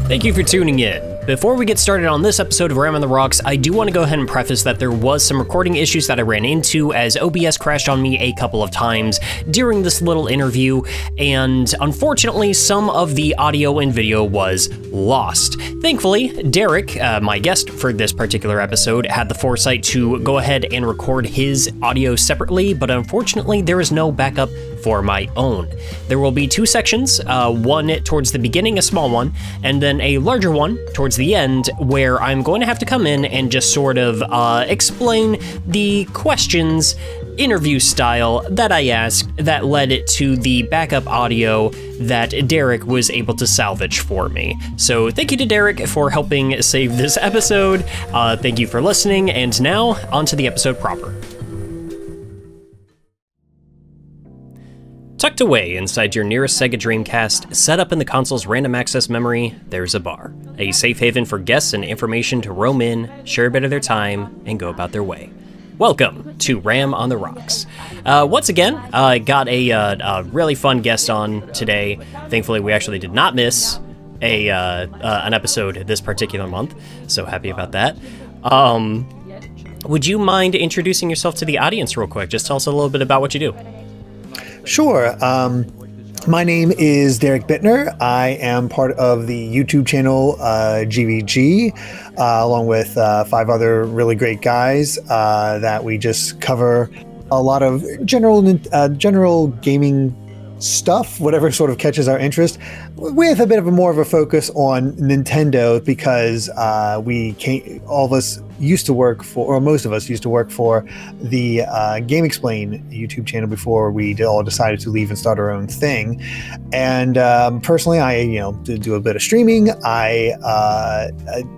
Thank you for tuning in. Before we get started on this episode of Ram on the Rocks, I do want to go ahead and preface that there was some recording issues that I ran into as OBS crashed on me a couple of times during this little interview, and unfortunately some of the audio and video was lost. Thankfully, Derrick, my guest for this particular episode, had the foresight to go ahead and record his audio separately, but unfortunately there is no backup for my own. There will be two sections, one towards the beginning, a small one, and then a larger one towards the end, where I'm going to have to come in and just sort of explain the questions, interview style, that I asked that led it to the backup audio that Derrick was able to salvage for me. So thank you to Derrick for helping save this episode. Thank you for listening, and now onto the episode proper. Tucked away inside your nearest Sega Dreamcast, set up in the console's random access memory, there's a bar. A safe haven for guests and information to roam in, share a bit of their time, and go about their way. Welcome to Ram on the Rocks. Once again, I got a really fun guest on today. Thankfully, we actually did not miss an episode this particular month, so happy about that. Would you mind introducing yourself to the audience real quick? Just tell us a little bit about what you do. Sure. My name is Derrick Bitner. I am part of the YouTube channel GVG, along with 5 other really great guys that we just cover a lot of general gaming stuff, whatever sort of catches our interest, with a bit of more of a focus on Nintendo, because all of us used to work for, or most of us used to work for, the Game Explain YouTube channel before we all decided to leave and start our own thing. And personally, I do a bit of streaming. I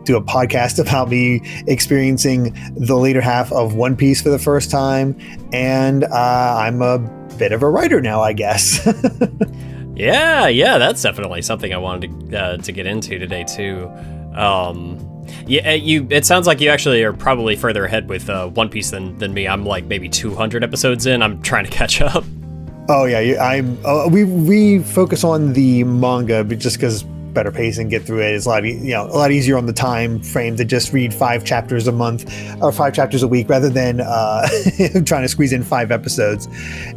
do a podcast about me experiencing the later half of One Piece for the first time, and I'm a bit of a writer now, I guess. Yeah, that's definitely something I wanted to get into today too. It sounds like you actually are probably further ahead with One Piece than me. I'm like maybe 200 episodes in. I'm trying to catch up. Oh yeah, we focus on the manga, but just because better pacing, get through it. It's a lot easier on the time frame to just read 5 chapters a month or 5 chapters a week rather than trying to squeeze in 5 episodes.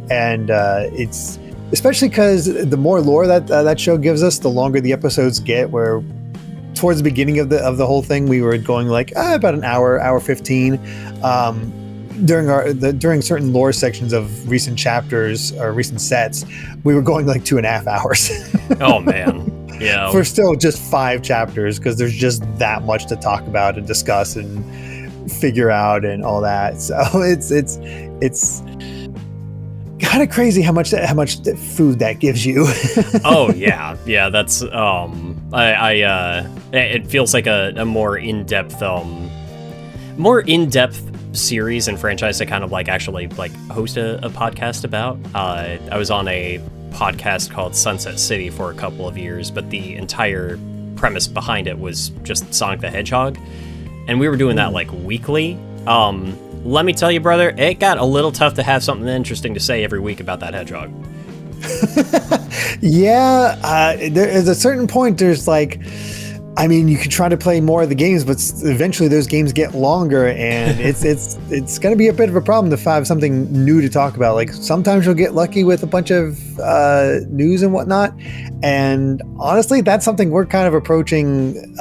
And it's especially because the more lore that show gives us, the longer the episodes get. Where towards the beginning of the whole thing, we were going like about an hour 15. During certain lore sections of recent chapters or recent sets, we were going like 2.5 hours. Oh man. Yeah. For still just 5 chapters, because there's just that much to talk about and discuss and figure out and all that. So it's kind of crazy how much food that gives you. Oh yeah, that's it feels like a more in-depth series and franchise to kind of like actually like host a podcast about. I was on a podcast called Sunset City for a couple of years, but the entire premise behind it was just Sonic the Hedgehog, and we were doing that like weekly. Let me tell you, brother, it got a little tough to have something interesting to say every week about that hedgehog. Yeah, there's a certain point, there's like, I mean, you could try to play more of the games, but eventually those games get longer, and it's going to be a bit of a problem to have something new to talk about. Like sometimes you'll get lucky with a bunch of news and whatnot, and honestly, that's something we're kind of approaching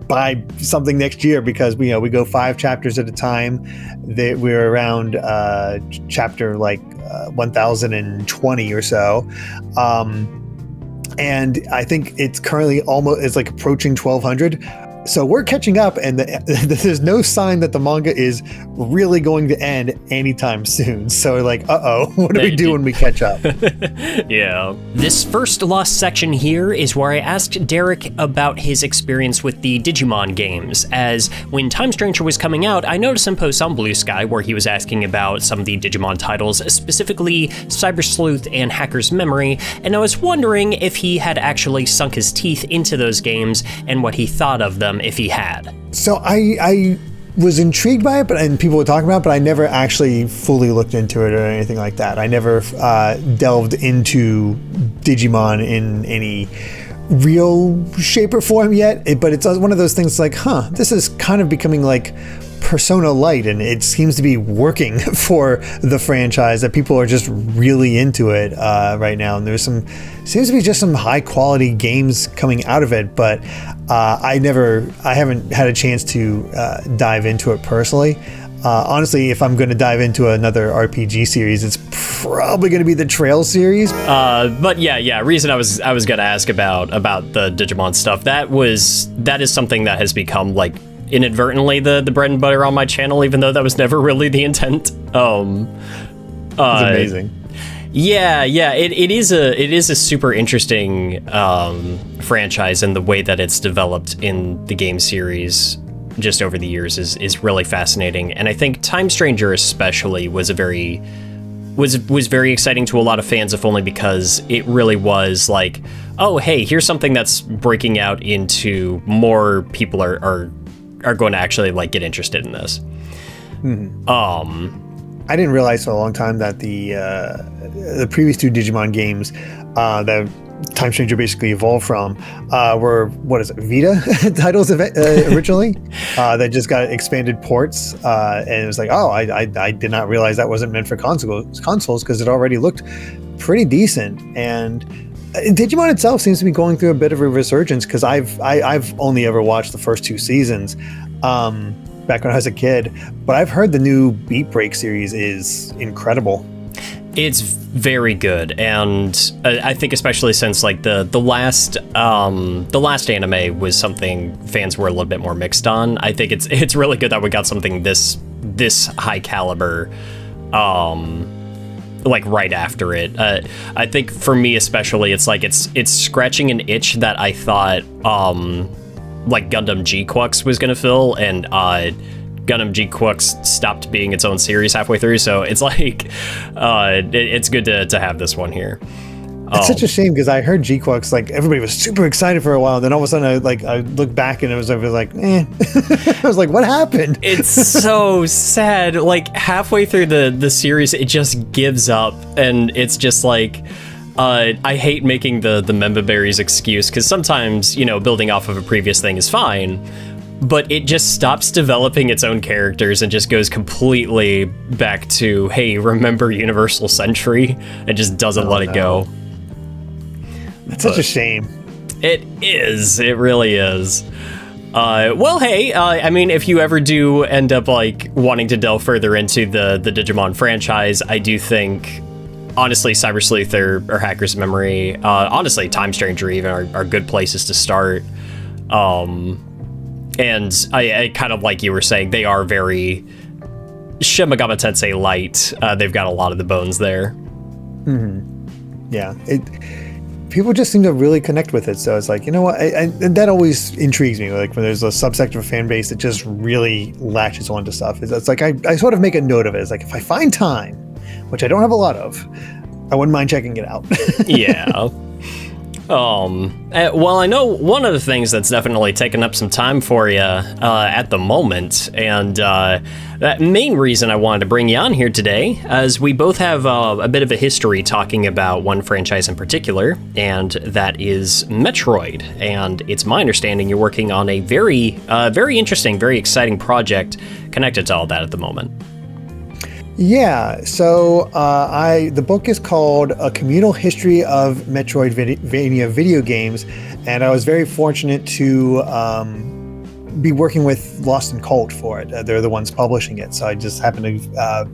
by something next year, because we go 5 chapters at a time. We're around chapter like 1020 or so. And I think it's currently it's like approaching 1200. So we're catching up, and there's no sign that the manga is really going to end anytime soon. So we're like, what do we do when we catch up? Yeah. This first lost section here is where I asked Derrick about his experience with the Digimon games, as when Time Stranger was coming out, I noticed him post on Blue Sky where he was asking about some of the Digimon titles, specifically Cyber Sleuth and Hacker's Memory, and I was wondering if he had actually sunk his teeth into those games and what he thought of them if he had. So I was intrigued by it, and people were talking about it, but I never actually fully looked into it or anything like that. I never delved into Digimon in any real shape or form yet, but it's one of those things like, this is kind of becoming like Persona Light, and it seems to be working for the franchise, that people are just really into it right now, and seems to be just some high quality games coming out of it, but I haven't had a chance to dive into it personally. Honestly, if I'm going to dive into another RPG series, it's probably going to be the Trail series. But yeah. Reason I was going to ask about the Digimon stuff. That is something that has become like inadvertently the bread and butter on my channel, even though that was never really the intent. It's amazing. Yeah. It is a super interesting franchise, and the way that it's developed in the game series just over the years is really fascinating. And I think Time Stranger especially was very exciting to a lot of fans, if only because it really was like, oh hey, here's something that's breaking out into more people are going to actually like get interested in this. I didn't realize for a long time that the previous two Digimon games that Time Stranger basically evolved from were, Vita titles originally that just got expanded ports, and it was like, I did not realize that wasn't meant for consoles because it already looked pretty decent. And Digimon itself seems to be going through a bit of a resurgence, because I've only ever watched the first two seasons back when I was a kid, but I've heard the new Beat Break series is incredible. It's very good, and I think especially since like the last anime was something fans were a little bit more mixed on. I think it's really good that we got something this high caliber, like right after it. I think for me especially, it's like it's scratching an itch that I thought like Gundam G-Quux was gonna fill, and Gundam G-Quux stopped being its own series halfway through, so it's like it's good to have this one here. It's such a shame, because I heard G-Quux, like everybody was super excited for a while, and then all of a sudden I looked back and I was like, eh. I was like, what happened? It's so sad. Like halfway through the series, it just gives up, and it's just like, I hate making the Memba Berries excuse, because sometimes, building off of a previous thing is fine, but it just stops developing its own characters and just goes completely back to, hey, remember Universal Century? And just doesn't let it go. That's such a shame. It is. It really is. Well, hey, I mean, if you ever do end up like wanting to delve further into the Digimon franchise, I do think, honestly, Cyber Sleuth or Hacker's Memory, honestly, Time Stranger even are good places to start. And I kind of, like you were saying, they are very Shin Megami Tensei light. They've got a lot of the bones there. Mm-hmm. Yeah. People just seem to really connect with it. So it's like, you know what? And that always intrigues me. Like when there's a subsector of fan base that just really latches onto stuff. It's like I sort of make a note of it. It's like, if I find time, which I don't have a lot of, I wouldn't mind checking it out. Yeah. Well, I know one of the things that's definitely taken up some time for you at the moment, and that main reason I wanted to bring you on here today, as we both have a bit of a history talking about one franchise in particular, and that is Metroid. And it's my understanding you're working on a very interesting, very exciting project connected to all that at the moment. Yeah, so the book is called A Communal History of Metroidvania Video Games, and I was very fortunate to be working with Lost and Cult for it. They're the ones publishing it, so I just happened to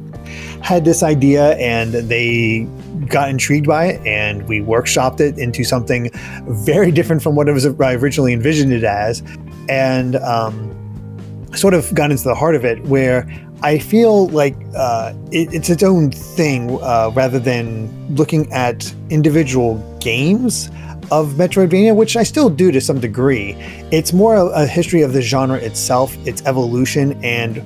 had this idea, and they got intrigued by it, and we workshopped it into something very different from what I originally envisioned it as, and sort of got into the heart of it, where I feel like it's its own thing, rather than looking at individual games of Metroidvania, which I still do to some degree. It's more a history of the genre itself, its evolution, and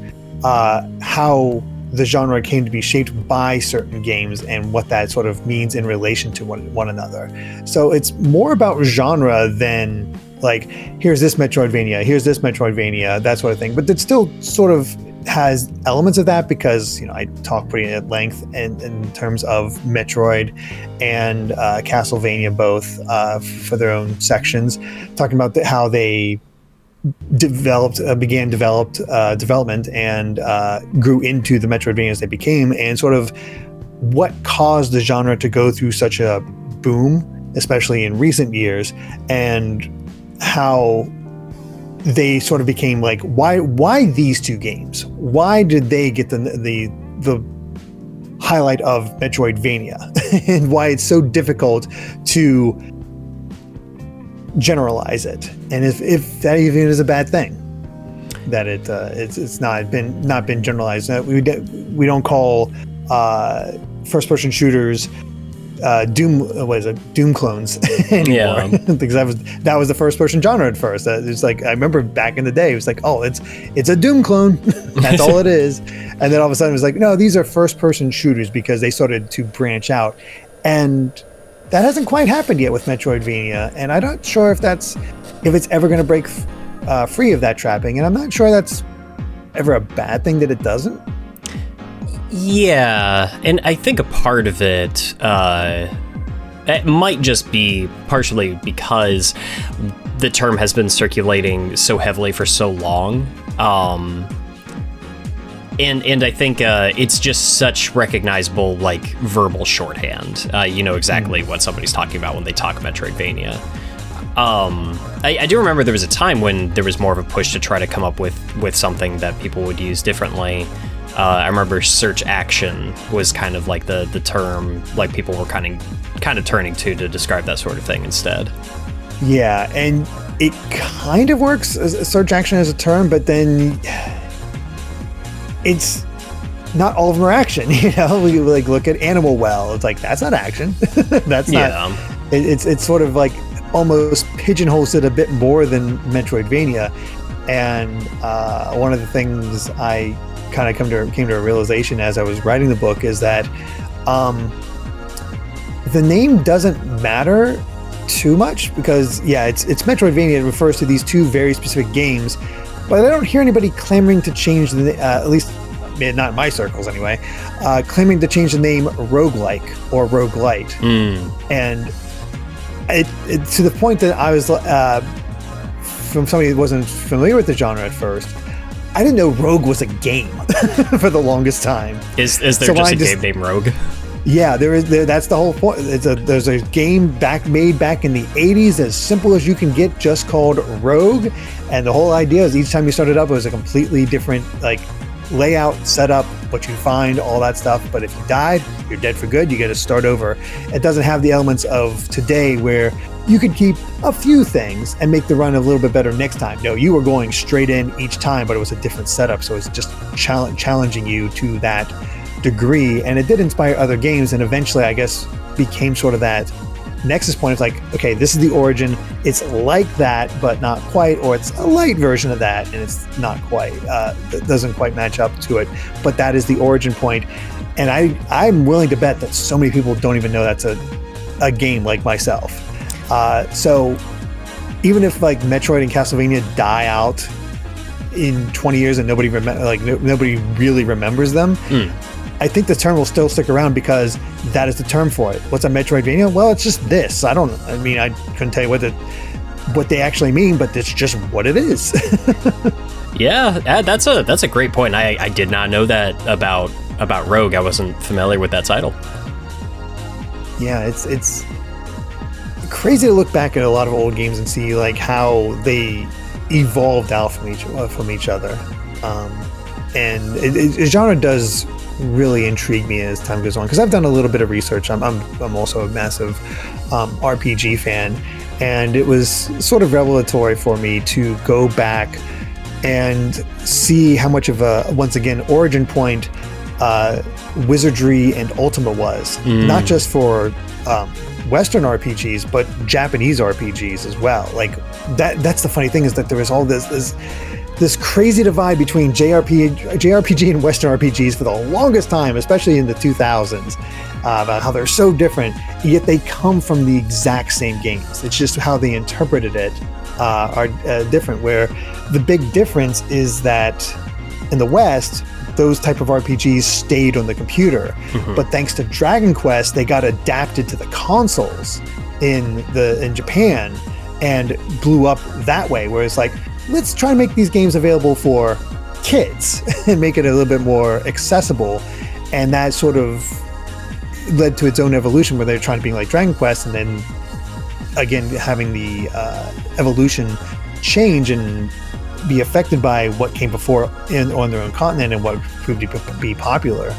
how the genre came to be shaped by certain games and what that sort of means in relation to one another. So it's more about genre than like, here's this Metroidvania, that sort of thing. But it still sort of has elements of that because, I talk pretty at length in terms of Metroid and Castlevania, both for their own sections, talking about how they began development and grew into the Metroidvanias they became, and sort of what caused the genre to go through such a boom, especially in recent years, and how they sort of became like, why these two games? Why did they get the highlight of Metroidvania, and why it's so difficult to generalize it, and if that even is a bad thing, that it's not been generalized. We don't call first-person shooters Doom clones anymore. Because that was the first-person genre at first. It's like, I remember back in the day, it was like, oh, it's a Doom clone. That's all it is. And then all of a sudden it was like, no, these are first-person shooters, because they started to branch out, and that hasn't quite happened yet with Metroidvania, and I'm not sure if it's ever going to break free of that trapping, and I'm not sure that's ever a bad thing that it doesn't. Yeah, and I think a part of it might just be partially because the term has been circulating so heavily for so long. And I think it's just such recognizable, like, verbal shorthand. You know exactly what somebody's talking about when they talk Metroidvania. I do remember there was a time when there was more of a push to try to come up with something that people would use differently. I remember search action was kind of like the term, like, people were kind of turning to describe that sort of thing instead. Yeah, and it kind of works as search action as a term, but then it's not all of them are action. We like look at Animal Well. It's like, that's not action. That's not. It's sort of like almost pigeonholes it a bit more than Metroidvania. And one of the things I kind of came to a realization as I was writing the book is that the name doesn't matter too much, because it's Metroidvania. It refers to these two very specific games. But I don't hear anybody clamoring to change at least not in my circles anyway, claiming to change the name roguelike or roguelite. And it to the point that I was, from somebody who wasn't familiar with the genre at first, I didn't know Rogue was a game for the longest time. Is there just a game named Rogue? Yeah, there is. That's the whole point. There's a game made back in the 80s, as simple as you can get, just called Rogue. And the whole idea is each time you start it up, it was a completely different, like, layout, setup, what you find, all that stuff. But if you died, you're dead for good. You get to start over. It doesn't have the elements of today where you could keep a few things and make the run a little bit better next time. No, you were going straight in each time, but it was a different setup. So it's just challenging you to that degree. And it did inspire other games, and eventually, I guess, became sort of that nexus point. It's like, okay, this is the origin. It's like that, but not quite, or it's a light version of that, and it's not quite. It doesn't quite match up to it, but that is the origin point. And I'm willing to bet that so many people don't even know that's a game, like myself. So even if, like, Metroid and Castlevania die out in 20 years and nobody really remembers them, I think the term will still stick around, because that is the term for it. What's a Metroidvania? Well, it's just this. I couldn't tell you what they actually mean, but it's just what it is. Yeah, that's a great point. I did not know that about Rogue. I wasn't familiar with that title. Yeah, it's crazy to look back at a lot of old games and see, like, how they evolved out from each other. And the genre does really intrigue me as time goes on, because I've done a little bit of research. I'm also a massive RPG fan, and it was sort of revelatory for me to go back and see how much of a, once again, origin point Wizardry and Ultima was, not just for Western RPGs, but Japanese RPGs as well. Like, that's the funny thing, is that there was all this crazy divide between JRPG and Western RPGs for the longest time, especially in the 2000s, about how they're so different, yet they come from the exact same games. It's just how they interpreted it are different, where the big difference is that in the West, those type of RPGs stayed on the computer. But thanks to Dragon Quest, they got adapted to the consoles in Japan and blew up that way, where it's like, let's try and make these games available for kids and make it a little bit more accessible. And that sort of led to its own evolution, where they're trying to be like Dragon Quest, and then again having the evolution change and be affected by what came before on their own continent and what proved to be popular.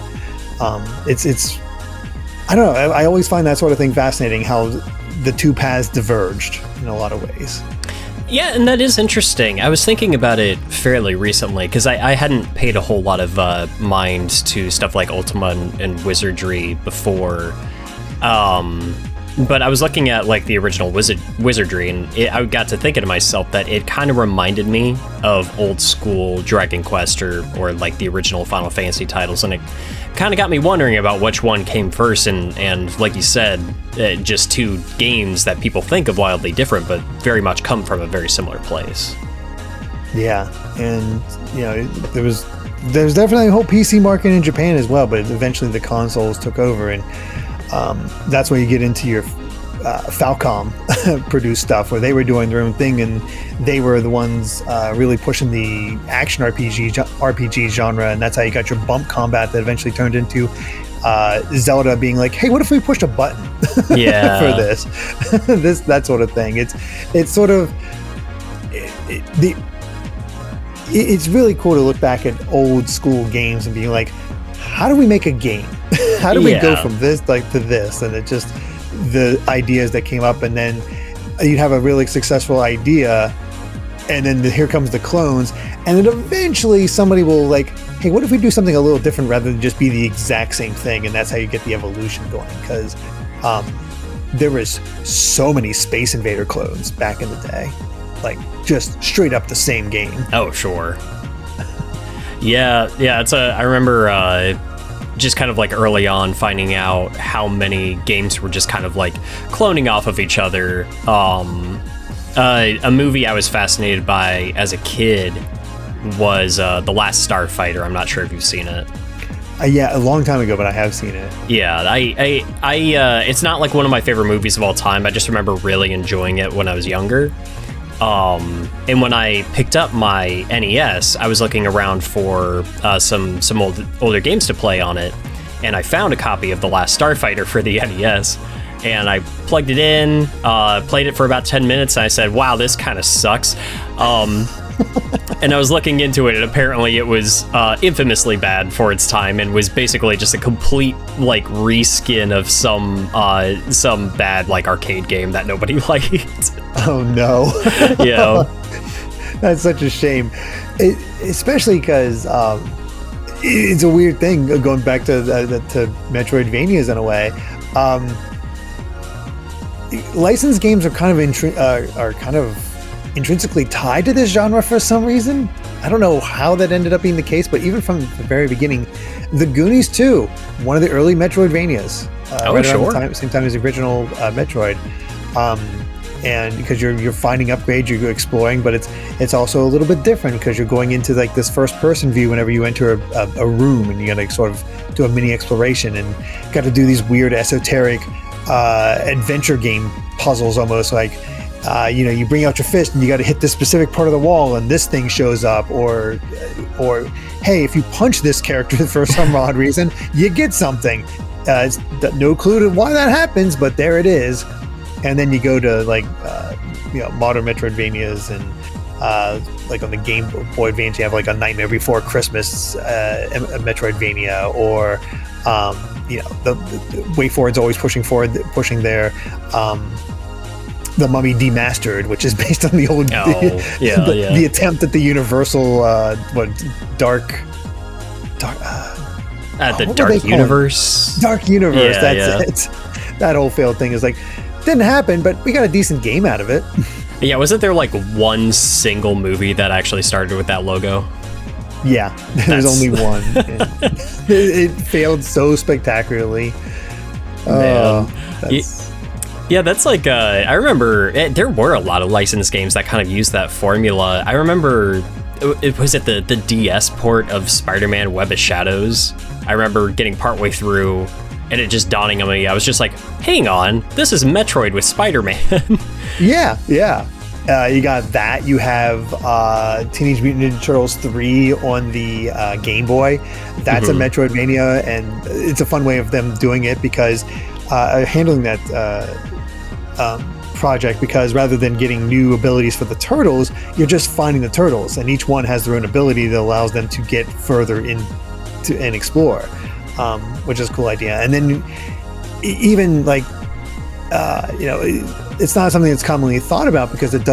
It's I don't know, I always find that sort of thing fascinating, how the two paths diverged in a lot of ways. Yeah, and that is interesting. I was thinking about it fairly recently, because I hadn't paid a whole lot of mind to stuff like Ultima and Wizardry before. But I was looking at like the original Wizardry, and I got to thinking to myself that it kind of reminded me of old school Dragon Quest or like the original Final Fantasy titles, and it kind of got me wondering about which one came first. And like you said, just two games that people think of wildly different, but very much come from a very similar place. Yeah, and you know, there's definitely a whole PC market in Japan as well, but eventually the consoles took over, and that's where you get into your Falcom produced stuff, where they were doing their own thing, and they were the ones really pushing the action RPG genre, and that's how you got your bump combat that eventually turned into Zelda being like, hey, what if we pushed a button for this that sort of thing. It's sort of it's really cool to look back at old school games and being like, how do we make a game? How do we go from this like to this? And it just, the ideas that came up, and then you'd have a really successful idea, and then here comes the clones, and then eventually somebody will like, hey, what if we do something a little different rather than just be the exact same thing? And that's how you get the evolution going, because there was so many Space Invader clones back in the day, like just straight up the same game. Oh, sure. Yeah, I remember just kind of like early on finding out how many games were just kind of like cloning off of each other. A movie I was fascinated by as a kid was The Last Starfighter. I'm not sure if you've seen it. Yeah, a long time ago, but I have seen it. Yeah, I it's not like one of my favorite movies of all time. I just remember really enjoying it when I was younger. And when I picked up my NES, I was looking around for some older games to play on it, and I found a copy of The Last Starfighter for the NES, and I plugged it in, played it for about 10 minutes, and I said, wow, this kind of sucks. And I was looking into it, and apparently it was infamously bad for its time, and was basically just a complete like reskin of some bad like arcade game that nobody liked. Oh no. Yeah. That's such a shame, especially because it's a weird thing going back to Metroidvanias in a way. Licensed games are kind of intrinsically tied to this genre for some reason. I don't know how that ended up being the case, but even from the very beginning, The Goonies 2, one of the early Metroidvanias, right around the same time as the original Metroid. And because you're finding upgrades, you're exploring, but it's also a little bit different because you're going into like this first person view whenever you enter a room, and you got to sort of do a mini exploration and got to do these weird esoteric adventure game puzzles, almost like you bring out your fist and you got to hit this specific part of the wall and this thing shows up, or hey, if you punch this character for some odd reason, you get something. It's no clue to why that happens, but there it is. And then you go to like modern Metroidvanias, and like on the Game Boy Advance you have like a Nightmare Before Christmas Metroidvania, or the Way Forward's always pushing their The Mummy Demastered, which is based on the old the attempt at the Universal Dark the Dark Universe. Dark Universe. Yeah, That's that whole failed thing is like, didn't happen, but we got a decent game out of it. Yeah, wasn't there like one single movie that actually started with that logo? Yeah, there's only one. It failed so spectacularly. Yeah, that's like, I remember there were a lot of licensed games that kind of used that formula. I remember, was it the DS port of Spider-Man Web of Shadows? I remember getting partway through and it just dawning on me. I was just like, hang on, this is Metroid with Spider-Man. Yeah. You got that. You have Teenage Mutant Ninja Turtles 3 on the Game Boy. That's a Metroidvania, and it's a fun way of them doing it because handling that project, because rather than getting new abilities for the turtles, you're just finding the turtles, and each one has their own ability that allows them to get further into and explore, which is a cool idea. And then even like it's not something that's commonly thought about because it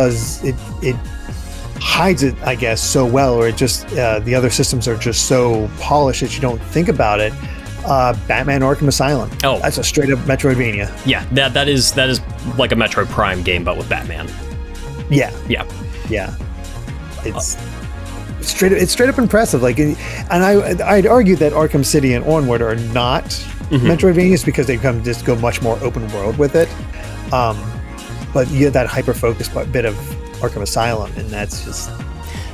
hides it, I guess, so well, or it just the other systems are just so polished that you don't think about it. Batman Arkham Asylum. Oh, that's a straight up Metroidvania. Yeah, that is like a Metroid Prime game, but with Batman. Yeah. It's straight up impressive. Like, and I'd argue that Arkham City and onward are not Metroidvanias because they just go much more open world with it. But you get that hyper focused bit of Arkham Asylum, and that's just,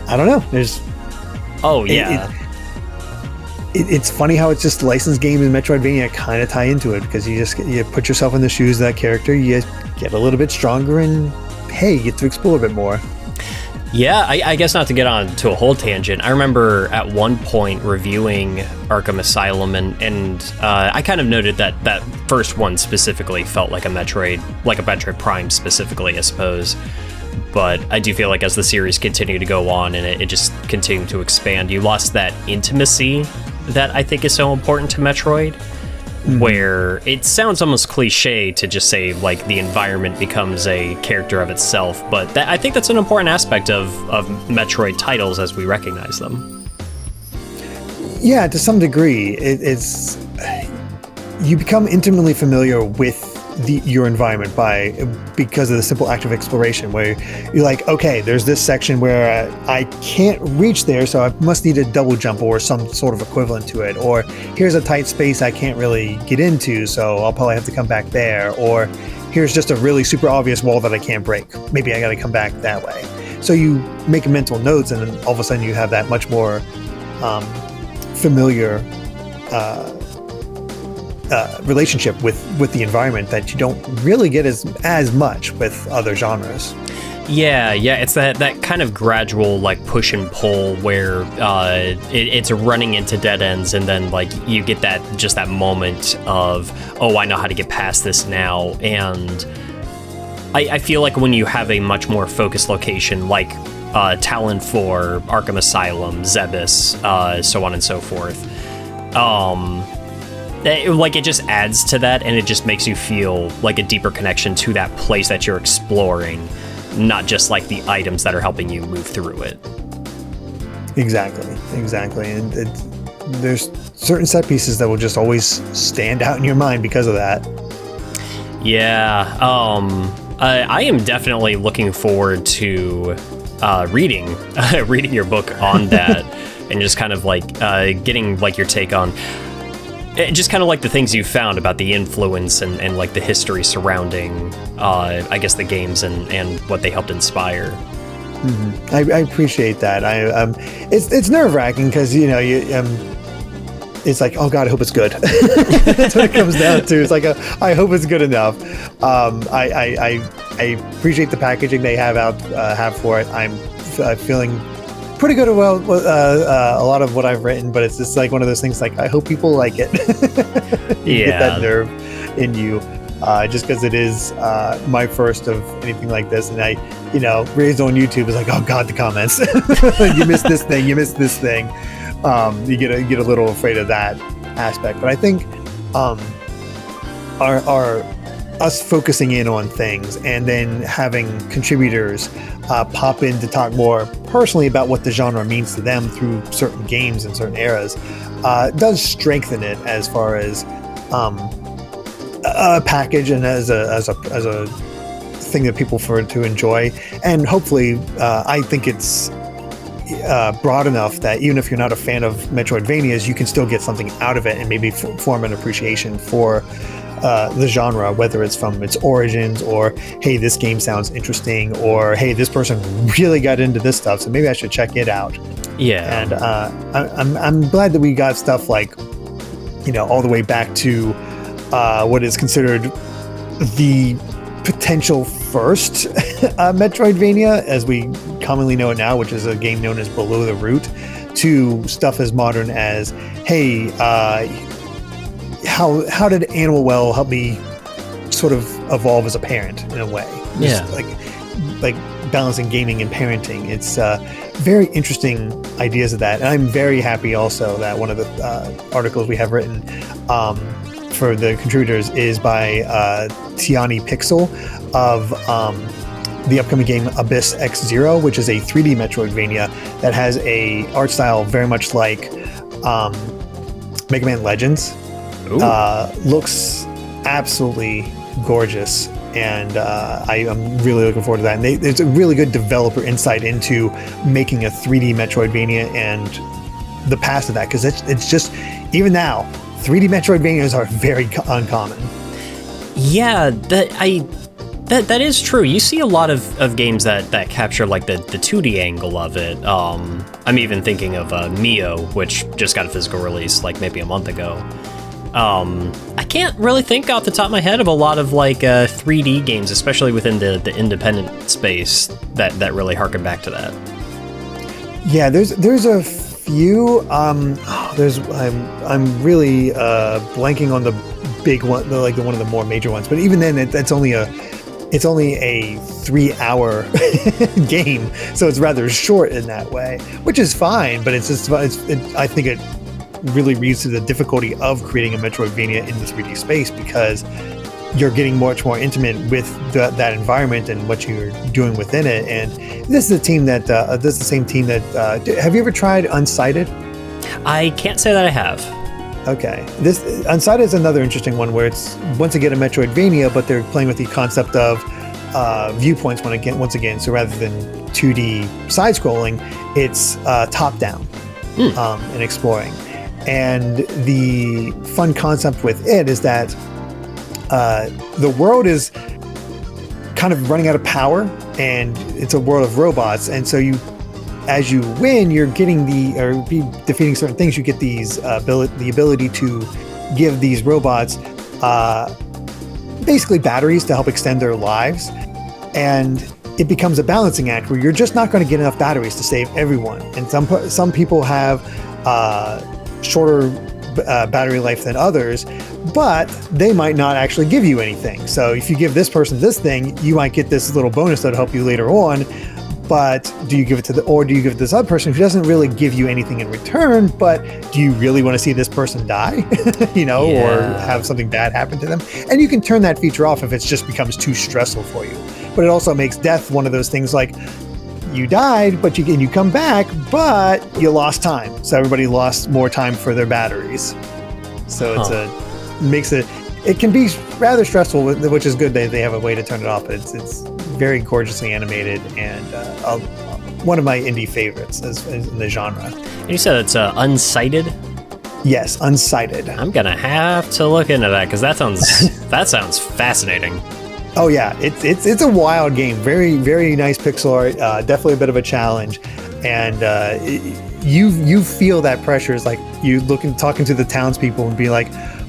I don't know. There's. Oh yeah. It's funny how it's just licensed games and Metroidvania kind of tie into it because you put yourself in the shoes of that character, you get a little bit stronger, and hey, you get to explore a bit more. Yeah, I guess not to get on to a whole tangent. I remember at one point reviewing Arkham Asylum, and I kind of noted that first one specifically felt like a Metroid Prime specifically, I suppose. But I do feel like as the series continued to go on and it just continued to expand, you lost that intimacy that I think is so important to Metroid, where it sounds almost cliche to just say like the environment becomes a character of itself, but I think that's an important aspect of Metroid titles as we recognize them. Yeah, to some degree, it's you become intimately familiar with your environment because of the simple act of exploration, where you're like, okay, there's this section where I can't reach there, so I must need a double jump or some sort of equivalent to it, or here's a tight space I can't really get into, so I'll probably have to come back there, or here's just a really super obvious wall that I can't break, maybe I gotta come back that way. So you make mental notes, and then all of a sudden you have that much more familiar relationship with the environment that you don't really get as much with other genres. Yeah, it's that kind of gradual like push and pull where it's running into dead ends, and then like you get that moment of, oh, I know how to get past this now. And I feel like when you have a much more focused location like Talon 4, Arkham Asylum, Zebus, so on and so forth, it just adds to that, and it just makes you feel like a deeper connection to that place that you're exploring, not just like the items that are helping you move through it. Exactly. And there's certain set pieces that will just always stand out in your mind because of that. Yeah, I am definitely looking forward to reading your book on that, and just kind of like getting like your take on just kind of like the things you found about the influence and like the history surrounding, I guess, the games and what they helped inspire. Mm-hmm. I appreciate that. It's nerve-wracking because it's like, oh god, I hope it's good. That's what it comes down to. It's like I hope it's good enough. I appreciate the packaging they have for it. I'm feeling pretty good about a lot of what I've written, but it's just like one of those things like, I hope people like it. You get that nerve in you, just because it is my first of anything like this, and I raised on YouTube is like, oh god, the comments. You missed this thing, you missed this thing. You get a little afraid of that aspect, but I think our us focusing in on things and then having contributors pop in to talk more personally about what the genre means to them through certain games and certain eras does strengthen it as far as a package and as a thing that people prefer to enjoy. And hopefully I think it's broad enough that even if you're not a fan of Metroidvanias, you can still get something out of it and maybe form an appreciation for the genre, whether it's from its origins or, hey, this game sounds interesting, or hey, this person really got into this stuff, so maybe I should check it out. Yeah. And I'm glad that we got stuff like, all the way back to what is considered the potential first Metroidvania, as we commonly know it now, which is a game known as Below the Root, to stuff as modern as, hey, how did Animal Well help me sort of evolve as a parent in a way? Yeah. Just like balancing gaming and parenting. It's very interesting ideas of that. And I'm very happy also that one of the articles we have written for the contributors is by Tiani Pixel of the upcoming game Abyss X Zero, which is a 3D Metroidvania that has a art style very much like Mega Man Legends. Looks absolutely gorgeous, and I am really looking forward to that. And there's a really good developer insight into making a 3D Metroidvania and the past of that, because it's just, even now, 3D Metroidvanias are very uncommon. Yeah, that is true. You see a lot of games that capture like the 2D angle of it. I'm even thinking of Mio, which just got a physical release like maybe a month ago. I can't really think off the top of my head of a lot of like 3D games, especially within the independent space that really harken back to that. Yeah, there's a few. I'm really blanking on the big one, like one of the more major ones. But even then, it's only a 3-hour game, so it's rather short in that way, which is fine. But I think it really reads to the difficulty of creating a Metroidvania in the 3D space, because you're getting much more intimate with that environment and what you're doing within it. And this is the same team that have you ever tried Unsighted? I can't say that I have. Okay, this Unsighted is another interesting one where it's once again a Metroidvania, but they're playing with the concept of viewpoints once again. So rather than 2D side-scrolling, it's top-down and exploring. And the fun concept with it is that the world is kind of running out of power, and it's a world of robots. And so as you win, you're getting defeating certain things. You get these the ability to give these robots basically batteries to help extend their lives, and it becomes a balancing act where you're just not going to get enough batteries to save everyone. And some people have shorter battery life than others, but they might not actually give you anything. So if you give this person this thing, you might get this little bonus that'll help you later on. But do you give it to this other person who doesn't really give you anything in return, but do you really want to see this person die, or have something bad happen to them? And you can turn that feature off if it just becomes too stressful for you. But it also makes death one of those things like, you died, but you come back, but you lost time. So everybody lost more time for their batteries. So it can be rather stressful, which is good. They have a way to turn it off. It's very gorgeously animated, and one of my indie favorites in the genre. And you said it's Unsighted? Yes, Unsighted. I'm gonna have to look into that, because that sounds fascinating. Oh yeah, it's a wild game. Very, very nice pixel art. Definitely a bit of a challenge, and you feel that pressure. It's like you talking to the townspeople and be like,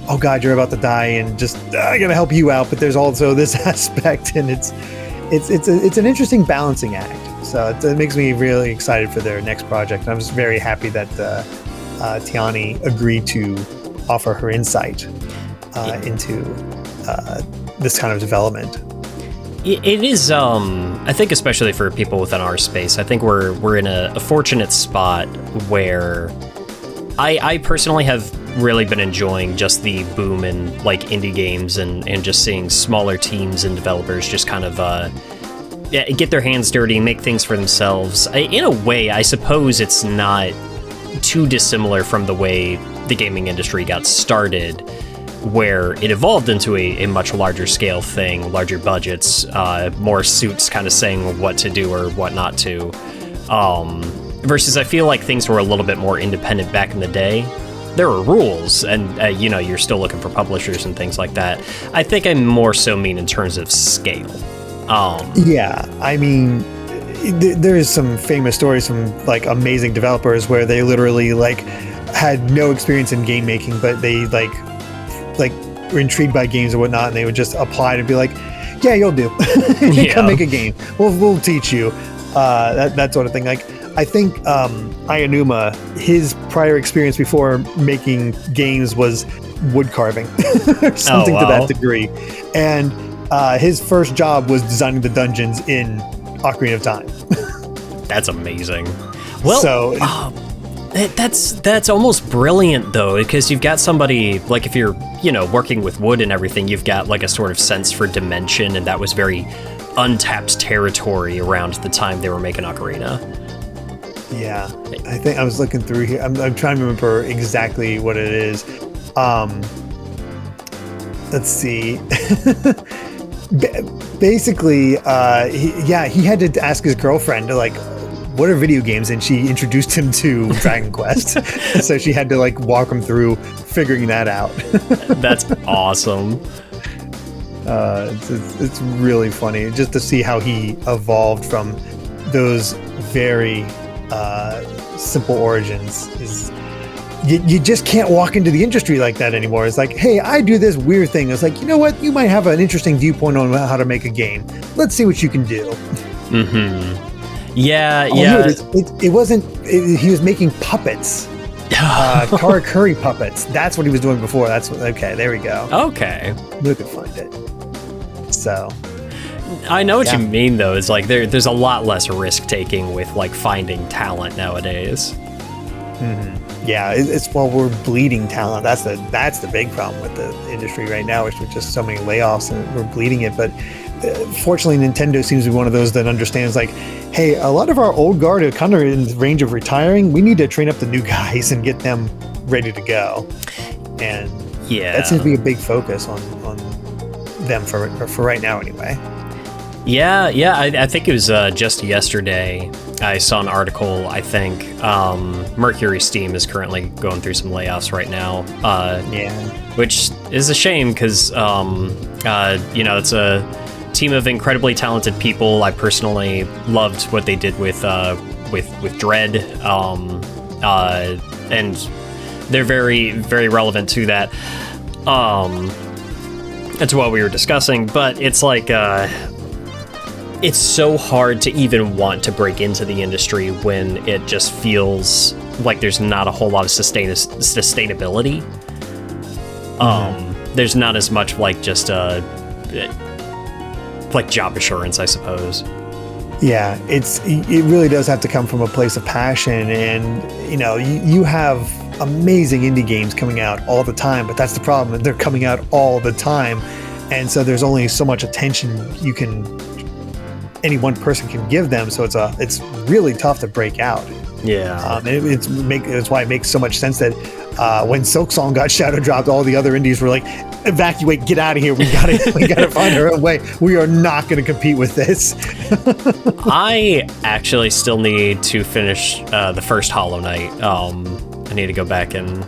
"Oh God, you're about to die," and just I gotta help you out. But there's also this aspect, and it's an interesting balancing act. So it makes me really excited for their next project. And I'm just very happy that Tiani agreed to offer her insight into this kind of development. It is, I think, especially for people within our space, I think we're in a fortunate spot where I personally have really been enjoying just the boom in like indie games and just seeing smaller teams and developers just kind of get their hands dirty, make things for themselves. In a way, I suppose it's not too dissimilar from the way the gaming industry got started, where it evolved into a much larger scale thing, larger budgets, more suits kind of saying what to do or what not to. Versus I feel like things were a little bit more independent back in the day, there are rules, and you're still looking for publishers and things like that. I think I more so mean in terms of scale. Yeah, I mean, there is some famous stories from like amazing developers where they literally like had no experience in game making, but they like were intrigued by games and whatnot, and they would just apply to be like, yeah, you'll do. Come make a game. We'll teach you. That sort of thing. Like, I think Ayanuma, his prior experience before making games was wood carving or something to that degree. And his first job was designing the dungeons in Ocarina of Time. That's amazing. Well, so that's almost brilliant though, because you've got somebody like, if you're working with wood and everything, you've got like a sort of sense for dimension, and that was very untapped territory around the time they were making Ocarina. Yeah, I think I was looking through here. I'm trying to remember exactly what it is. Let's see. Basically, he had to ask his girlfriend to like, what are video games? And she introduced him to Dragon Quest. So she had to like walk him through figuring that out. That's awesome. It's really funny just to see how he evolved from those very simple origins. You just can't walk into the industry like that anymore. It's like, hey, I do this weird thing. It's like, you know what? You might have an interesting viewpoint on how to make a game. Let's see what you can do. Mm-hmm. Yeah. It wasn't. He was making puppets. Karakuri puppets. That's what he was doing before. Okay. There we go. Okay. We could find it. So. I know what you mean, though. It's like there's a lot less risk taking with like finding talent nowadays. Mm-hmm. Yeah, we're bleeding talent. That's the big problem with the industry right now, is with just so many layoffs and we're bleeding it. But fortunately, Nintendo seems to be one of those that understands like, hey, a lot of our old guard are kind of in the range of retiring. We need to train up the new guys and get them ready to go. And that seems to be a big focus on them for right now, anyway. Yeah. I think it was just yesterday I saw an article. I think Mercury Steam is currently going through some layoffs right now. Which is a shame because it's a team of incredibly talented people. I personally loved what they did with Dread, and they're very, very relevant to that. That's what we were discussing, but it's like it's so hard to even want to break into the industry when it just feels like there's not a whole lot of sustainability. There's not as much like just like job assurance, I suppose. Yeah, it really does have to come from a place of passion, and you have amazing indie games coming out all the time, but that's the problem. They're coming out all the time, and so there's only so much attention any one person can give them, so it's really tough to break out. It's why it makes so much sense that when Silksong got shadow dropped, all the other indies were like, evacuate, get out of here, we gotta find our own way. We are not going to compete with this. I actually still need to finish the first Hollow Knight. I need to go back and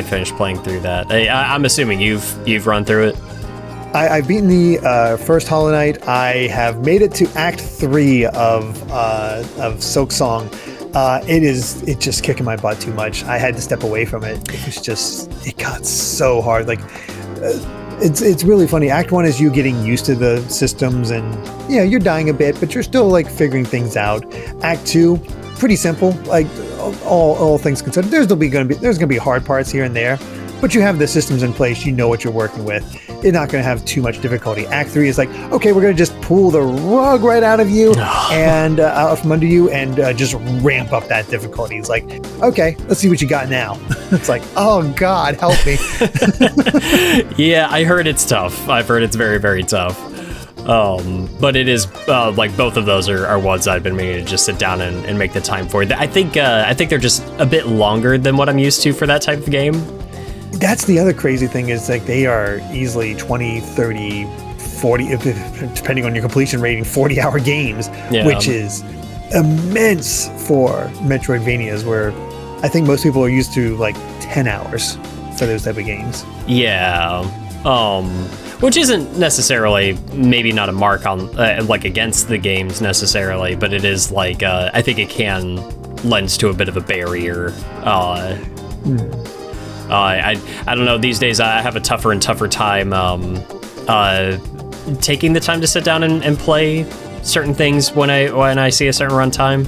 finish playing through that. I'm assuming you've run through it. I've beaten the first Hollow Knight. I have made it to Act 3 of Silksong. It's just kicking my butt too much. I had to step away from it. It got so hard. Like, it's really funny. Act 1 is you getting used to the systems, and you're dying a bit, but you're still like figuring things out. Act 2, pretty simple. Like all things considered, there's gonna be hard parts here and there, but you have the systems in place. You know what you're working with. You're not going to have too much difficulty. Act 3 is like, okay, we're going to just pull the rug right out of you and out from under you and just ramp up that difficulty. It's like, okay, let's see what you got now. It's like, oh God, help me. Yeah, I heard it's tough. I've heard it's very, very tough. But it is like both of those are ones I've been meaning to just sit down and make the time for. I think they're just a bit longer than what I'm used to for that type of game. That's the other crazy thing, is like they are easily 20, 30, 40, depending on your completion rating, 40-hour games, which is immense for Metroidvanias, where I think most people are used to like 10 hours for those type of games. Yeah. Which isn't necessarily, maybe not a mark on, like, against the games necessarily, but it is like, I think it can lends to a bit of a barrier. I don't know, these days I have a tougher and tougher time taking the time to sit down and play certain things when I see a certain runtime.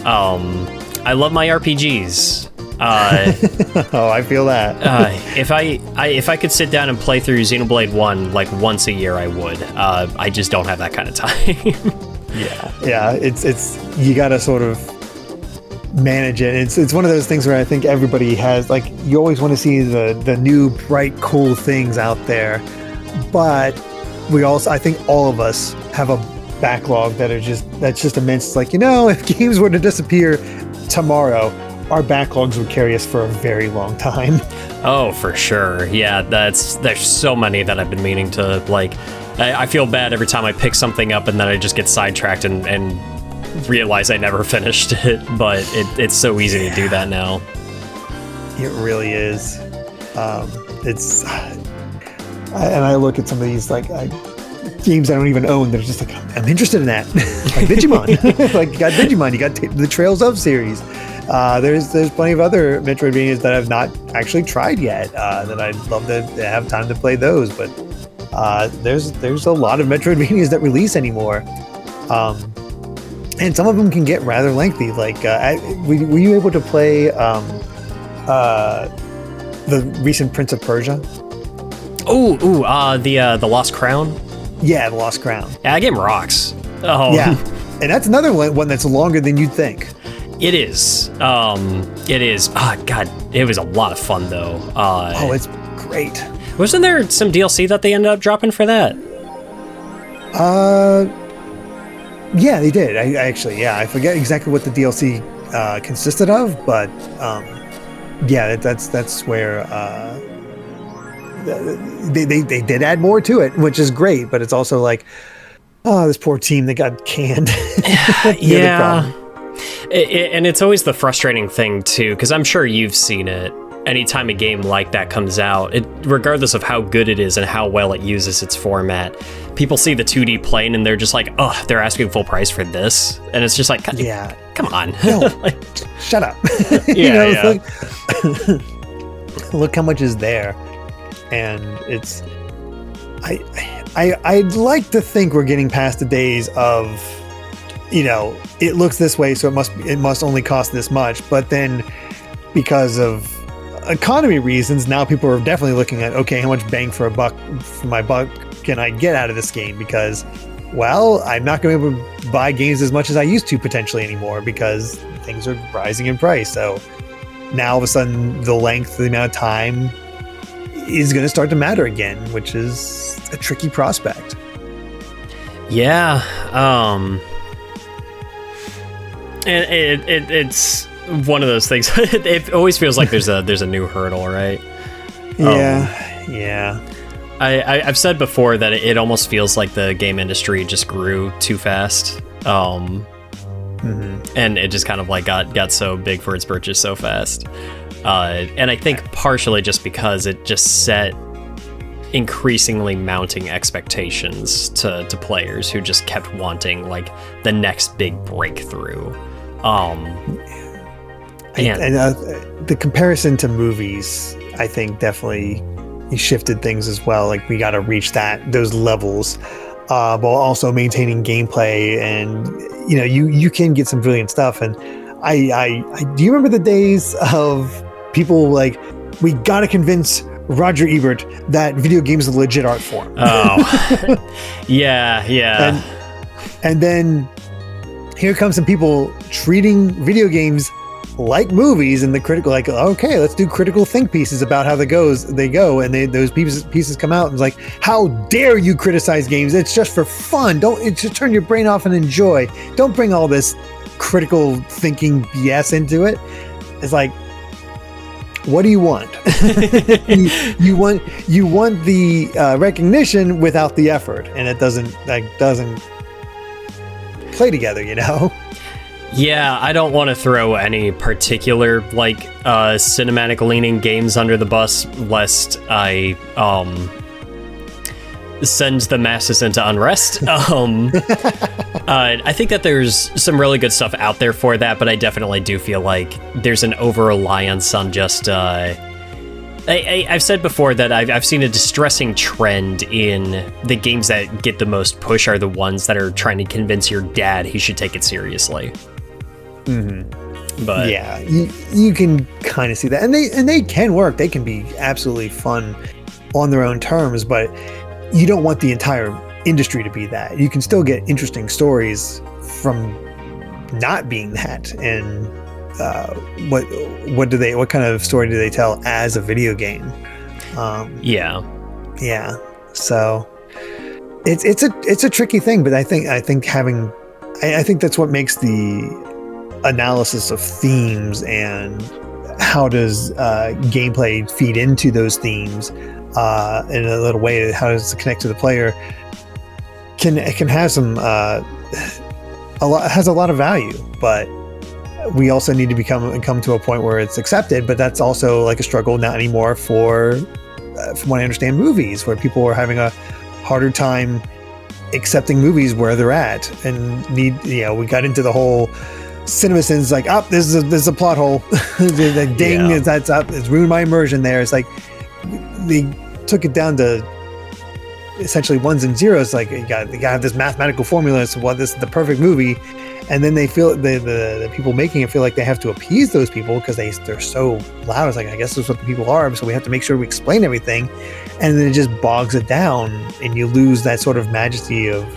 I love my RPGs. Oh, I feel that. If I could sit down and play through Xenoblade 1 like once a year, I would. I just don't have that kind of time. Yeah. It's you gotta sort of manage it. It's one of those things where I think everybody has, like, you always want to see the new bright cool things out there, but I think all of us have a backlog that's just immense. It's like, if games were to disappear tomorrow, our backlogs would carry us for a very long time. Oh, for sure. Yeah, there's so many that I've been meaning to, like, I feel bad every time I pick something up and then I just get sidetracked and realize I never finished it, but it's so easy to do that now. It really is. And I look at some of these like games I don't even own that are just like, I'm interested in that. Like Digimon. Like, you got Digimon, you got the Trails of series. There's plenty of other Metroidvanias that I've not actually tried yet, that I'd love to have time to play those, but there's a lot of Metroidvanias that release anymore. And some of them can get rather lengthy. Like, were you able to play the recent Prince of Persia? The Lost Crown? Yeah, the Lost Crown. Yeah, that game rocks. Oh. Yeah, and that's another one that's longer than you'd think. It is. It is. God, it was a lot of fun, though. It's great. Wasn't there some DLC that they ended up dropping for that? Yeah, they did. I forget exactly what the DLC consisted of, but yeah, that's where they did add more to it, which is great. But it's also like, this poor team that got canned. Yeah, and it's always the frustrating thing too, because I'm sure you've seen it. Anytime a game like that comes out, regardless of how good it is and how well it uses its format, people see the 2D plane and they're just like, oh, they're asking full price for this, and it's just like, yeah, come on, no, shut up. Yeah. Look how much is there, and it's. I'd like to think we're getting past the days of, it looks this way, so it must only cost this much, but then because of economy reasons, now people are definitely looking at, okay, how much bang for my buck can I get out of this game? Because, well, I'm not going to be able to buy games as much as I used to potentially anymore because things are rising in price. So now all of a sudden the length, the amount of time is going to start to matter again, which is a tricky prospect. Yeah. And it's one of those things. It always feels like there's a new hurdle, right? Yeah. I've said before that it almost feels like the game industry just grew too fast, and it just kind of like got so big for its purchase so fast, and I think partially just because it just set increasingly mounting expectations to players who just kept wanting like the next big breakthrough. And the comparison to movies, I think, definitely shifted things as well. Like, we got to reach those levels, while also maintaining gameplay, and you can get some brilliant stuff. And I do you remember the days of people like, we got to convince Roger Ebert that video games is a legit art form. Oh, yeah. And then here comes some people treating video games like movies, and the critical, like, okay, let's do critical think pieces about how they go, and those pieces come out, and it's like, how dare you criticize games? It's just for fun. Just turn your brain off and enjoy. Don't bring all this critical thinking BS into it. It's like, what do you want? you want the recognition without the effort, and it doesn't play together, Yeah, I don't want to throw any particular, like, cinematic-leaning games under the bus, lest I, send the masses into unrest. I think that there's some really good stuff out there for that, but I definitely do feel like there's an over-reliance on just, I've said before that I've seen a distressing trend in the games that get the most push are the ones that are trying to convince your dad he should take it seriously. Mm-hmm. But yeah, you can kind of see that, and they can work. They can be absolutely fun on their own terms, but you don't want the entire industry to be that. You can still get interesting stories from not being that. And what kind of story do they tell as a video game? Yeah. So it's a tricky thing, but I think that's what makes the analysis of themes and how does gameplay feed into those themes in a little way. How does it connect to the player? Can have some has a lot of value, but we also need to come to a point where it's accepted. But that's also like a struggle not anymore from what I understand, movies, where people are having a harder time accepting movies where they're at, and we got into the whole CinemaSins, like, this is a plot hole. The ding, that's up. It's ruined my immersion there. It's like they took it down to essentially ones and zeros. Like, you got to have this mathematical formula. So, this is the perfect movie. And then they feel the people making it feel like they have to appease those people because they're so loud. It's like, I guess that's what the people are. So we have to make sure we explain everything. And then it just bogs it down, and you lose that sort of majesty of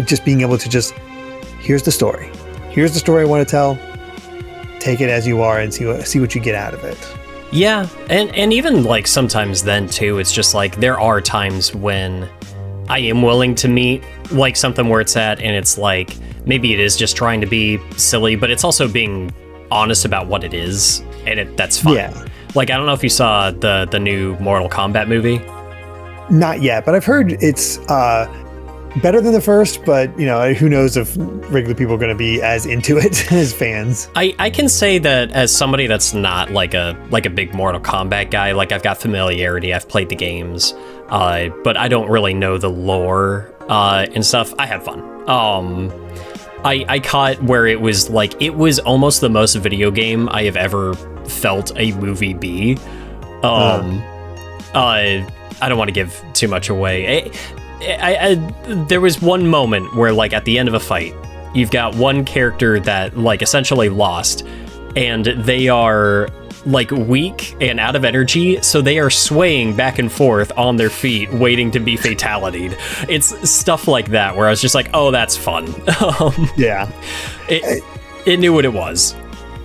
just being able to just, here's the story. Here's the story I want to tell. Take it as you are and see what you get out of it. Yeah, and even like sometimes then too, it's just like there are times when I am willing to meet like something where it's at, and it's like maybe it is just trying to be silly, but it's also being honest about what it is, and that's fine. Yeah. Like, I don't know if you saw the new Mortal Kombat movie. Not yet, but I've heard it's better than the first, but who knows if regular people are going to be as into it as fans. I can say that as somebody that's not like a big Mortal Kombat guy, like I've got familiarity, I've played the games, but I don't really know the lore and stuff. I had fun. I caught where it was like, it was almost the most video game I have ever felt a movie be. I don't want to give too much away. There was one moment where, like, at the end of a fight, you've got one character that, like, essentially lost, and they are, like, weak and out of energy, so they are swaying back and forth on their feet, waiting to be fatality'd. It's stuff like that, where I was just like, oh, that's fun. Yeah. It knew what it was.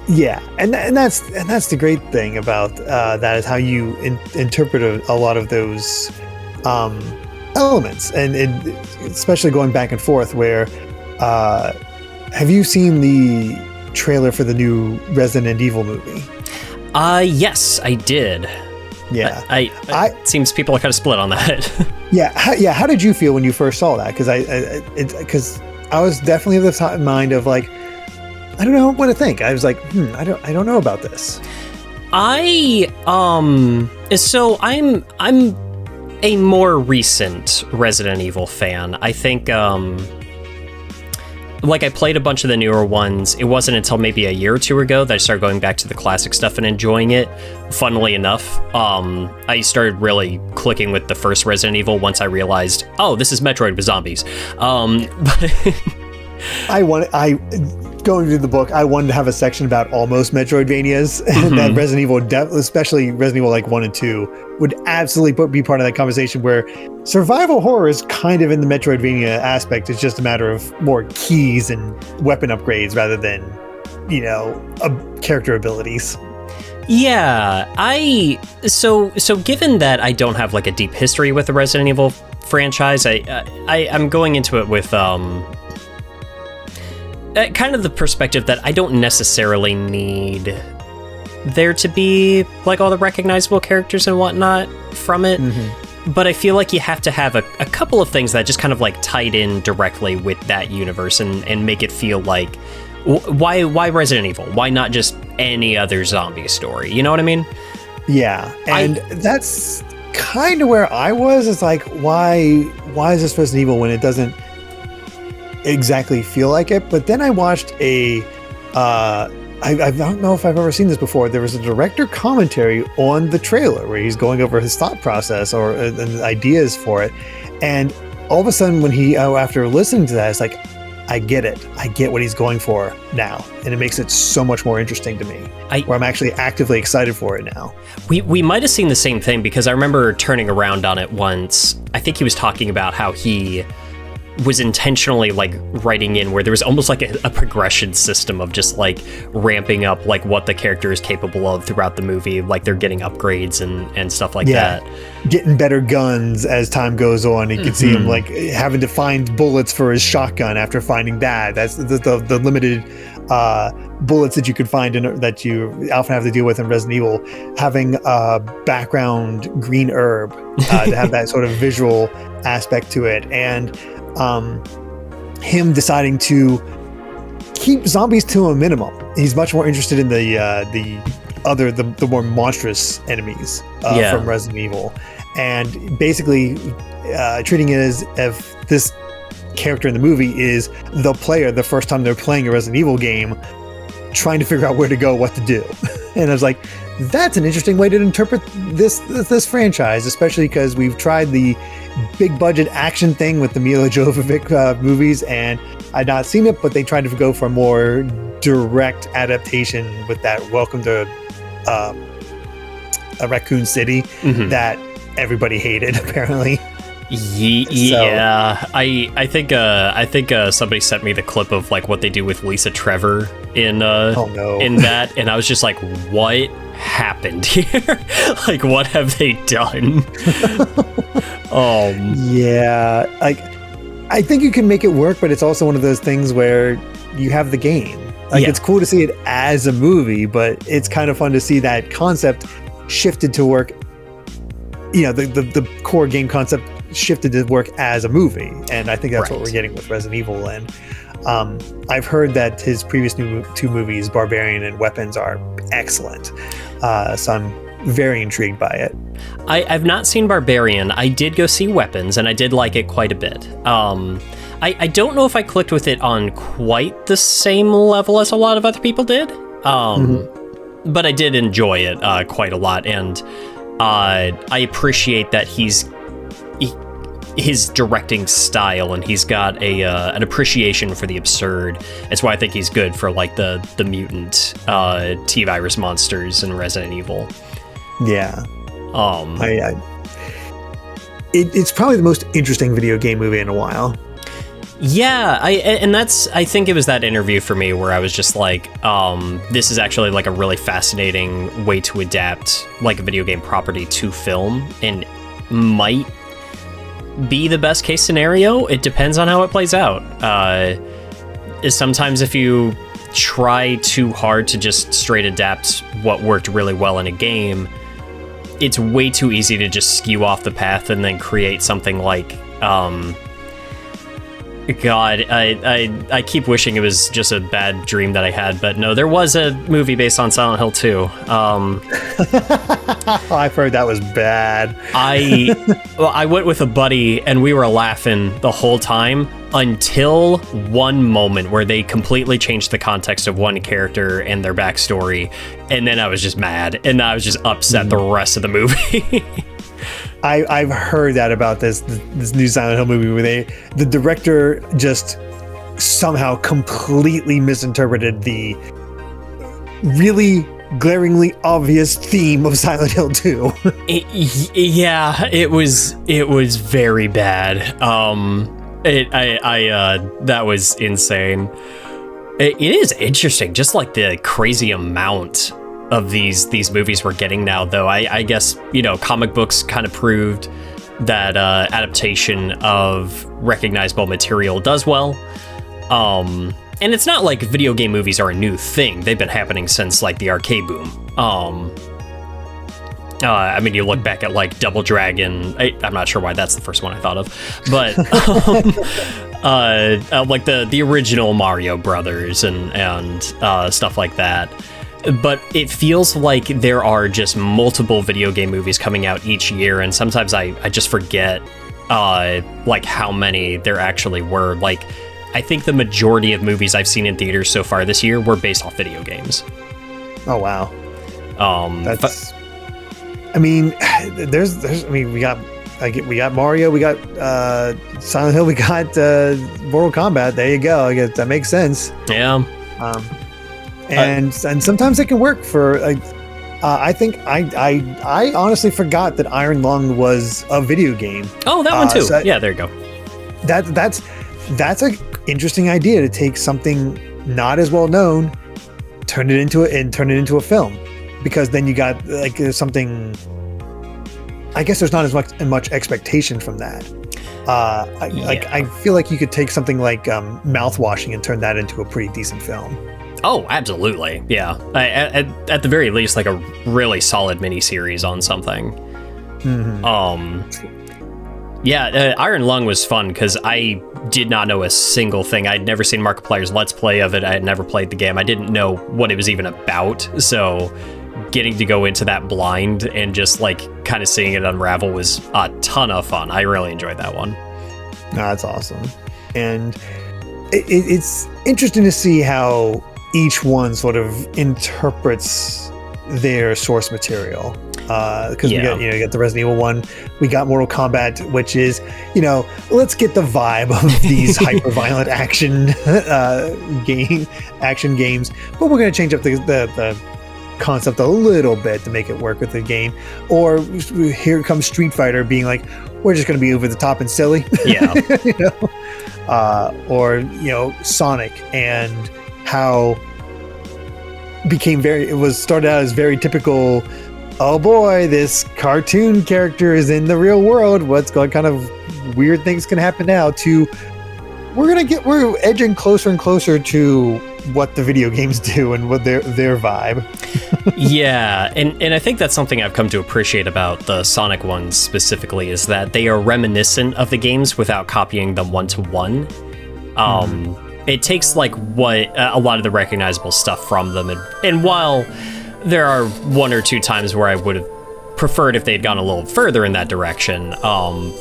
Yeah, and that's the great thing about that, is how you interpret a lot of those elements, and especially going back and forth. Where have you seen the trailer for the new Resident Evil movie? Yes, I did. Yeah, it seems people are kind of split on that. Yeah. How did you feel when you first saw that? Because I was definitely of the mind of like, I don't know what to think. I was like, I don't know about this. So I'm a more recent Resident Evil fan. I think, like, I played a bunch of the newer ones. It wasn't until maybe a year or two ago that I started going back to the classic stuff and enjoying it. Funnily enough, I started really clicking with the first Resident Evil once I realized, oh, this is Metroid with zombies. Going through the book, I wanted to have a section about almost Metroidvanias, and that Resident Evil, especially Resident Evil like 1 and 2, would absolutely be part of that conversation, where survival horror is kind of in the Metroidvania aspect. It's just a matter of more keys and weapon upgrades rather than, character abilities. Yeah, so given that I don't have like a deep history with the Resident Evil franchise, I'm going into it with kind of the perspective that I don't necessarily need there to be like all the recognizable characters and whatnot from it. But I feel like you have to have a couple of things that just kind of like tied in directly with that universe and make it feel like Why Resident Evil? Why not just any other zombie story? You know what I mean? Yeah, and that's kind of where I was. It's like, why is this Resident Evil when it doesn't exactly feel like it? But then I watched I don't know if I've ever seen this before. There was a director commentary on the trailer where he's going over his thought process or ideas for it. And all of a sudden when after listening to that, it's like, I get it. I get what he's going for now. And it makes it so much more interesting to me, where I'm actually actively excited for it now. We might have seen the same thing, because I remember turning around on it once. I think he was talking about how he was intentionally like writing in where there was almost like a progression system of just like ramping up like what the character is capable of throughout the movie, like they're getting upgrades and stuff like that, getting better guns as time goes on. You can see him like having to find bullets for his shotgun after finding that's the limited bullets that you could find that you often have to deal with in Resident Evil. Having background green herb to have that sort of visual aspect to it, and him deciding to keep zombies to a minimum. He's much more interested in the more monstrous enemies from Resident Evil, and basically treating it as if this character in the movie is the player the first time they're playing a Resident Evil game, trying to figure out where to go, what to do. And I was like, that's an interesting way to interpret this franchise, especially because we've tried the big budget action thing with the Mila Jovovich movies, and I'd not seen it, but they tried to go for a more direct adaptation with that Welcome to a Raccoon City that everybody hated, apparently. Yeah, I think somebody sent me the clip of like what they do with Lisa Trevor in that, and I was just like, what happened here? Like, what have they done? Yeah, like I think you can make it work, but it's also one of those things where you have the game. Like, it's cool to see it as a movie, but it's kind of fun to see that concept shifted to work. You know, the core game concept shifted to work as a movie, and I think that's what we're getting with Resident Evil. And I've heard that his previous two movies, Barbarian and Weapons, are excellent, so I'm very intrigued by it. I've not seen Barbarian. I did go see Weapons, and I did like it quite a bit. I don't know if I clicked with it on quite the same level as a lot of other people did, but I did enjoy it quite a lot, and I appreciate that his directing style, and he's got an appreciation for the absurd. It's why I think he's good for like the mutant T-virus monsters in Resident Evil. Yeah. It's probably the most interesting video game movie in a while. Yeah, I think it was that interview for me where I was just like, this is actually like a really fascinating way to adapt like a video game property to film, and might be the best case scenario. It depends on how it plays out. Sometimes if you try too hard to just straight adapt what worked really well in a game, it's way too easy to just skew off the path and then create something like God, I keep wishing it was just a bad dream that I had, but no, there was a movie based on Silent Hill 2. I've heard that was bad. I went with a buddy, and we were laughing the whole time until one moment where they completely changed the context of one character and their backstory, and then I was just mad, and I was just upset the rest of the movie. I've heard that about this new Silent Hill movie where the director just somehow completely misinterpreted the really glaringly obvious theme of Silent Hill 2. It was very bad. That was insane. It is interesting, just like the crazy amount of these movies we're getting now, though. I guess, comic books kind of proved that adaptation of recognizable material does well. And it's not like video game movies are a new thing. They've been happening since like the arcade boom. You look back at like Double Dragon. I'm not sure why that's the first one I thought of, but like the original Mario Brothers and stuff like that. But it feels like there are just multiple video game movies coming out each year, and sometimes I just forget like how many there actually were. Like, I think the majority of movies I've seen in theaters so far this year were based off video games. Oh wow. That's. We got Mario, we got Silent Hill, we got Mortal Kombat. There you go. I guess that makes sense. Yeah. And sometimes it can work for. I think I honestly forgot that Iron Lung was a video game. Oh, that one too. Yeah, there you go. That's an interesting idea to take something not as well known, turn it into a film, because then you got like something. I guess there's not as much expectation from that. I feel like you could take something like Mouthwashing and turn that into a pretty decent film. Oh, absolutely. Yeah. At the very least, like a really solid miniseries on something. Mm-hmm. Yeah, Iron Lung was fun because I did not know a single thing. I'd never seen Markiplier's Let's Play of it. I had never played the game. I didn't know what it was even about. So getting to go into that blind and just like kind of seeing it unravel was a ton of fun. I really enjoyed that one. That's awesome. And it's interesting to see how each one sort of interprets their source material. Because we got the Resident Evil one, we got Mortal Kombat, which is, let's get the vibe of these hyper-violent action games, but we're going to change up the concept a little bit to make it work with the game. Or here comes Street Fighter being like, we're just going to be over the top and silly. Yeah. Or Sonic and how it was started out as very typical, oh boy, this cartoon character is in the real world, what kind of weird things can happen now, to we're edging closer and closer to what the video games do and what their vibe. Yeah, and I think that's something I've come to appreciate about the Sonic ones specifically, is that they are reminiscent of the games without copying them one-to-one. It takes like what a lot of the recognizable stuff from them, and while there are one or two times where I would have preferred if they'd gone a little further in that direction,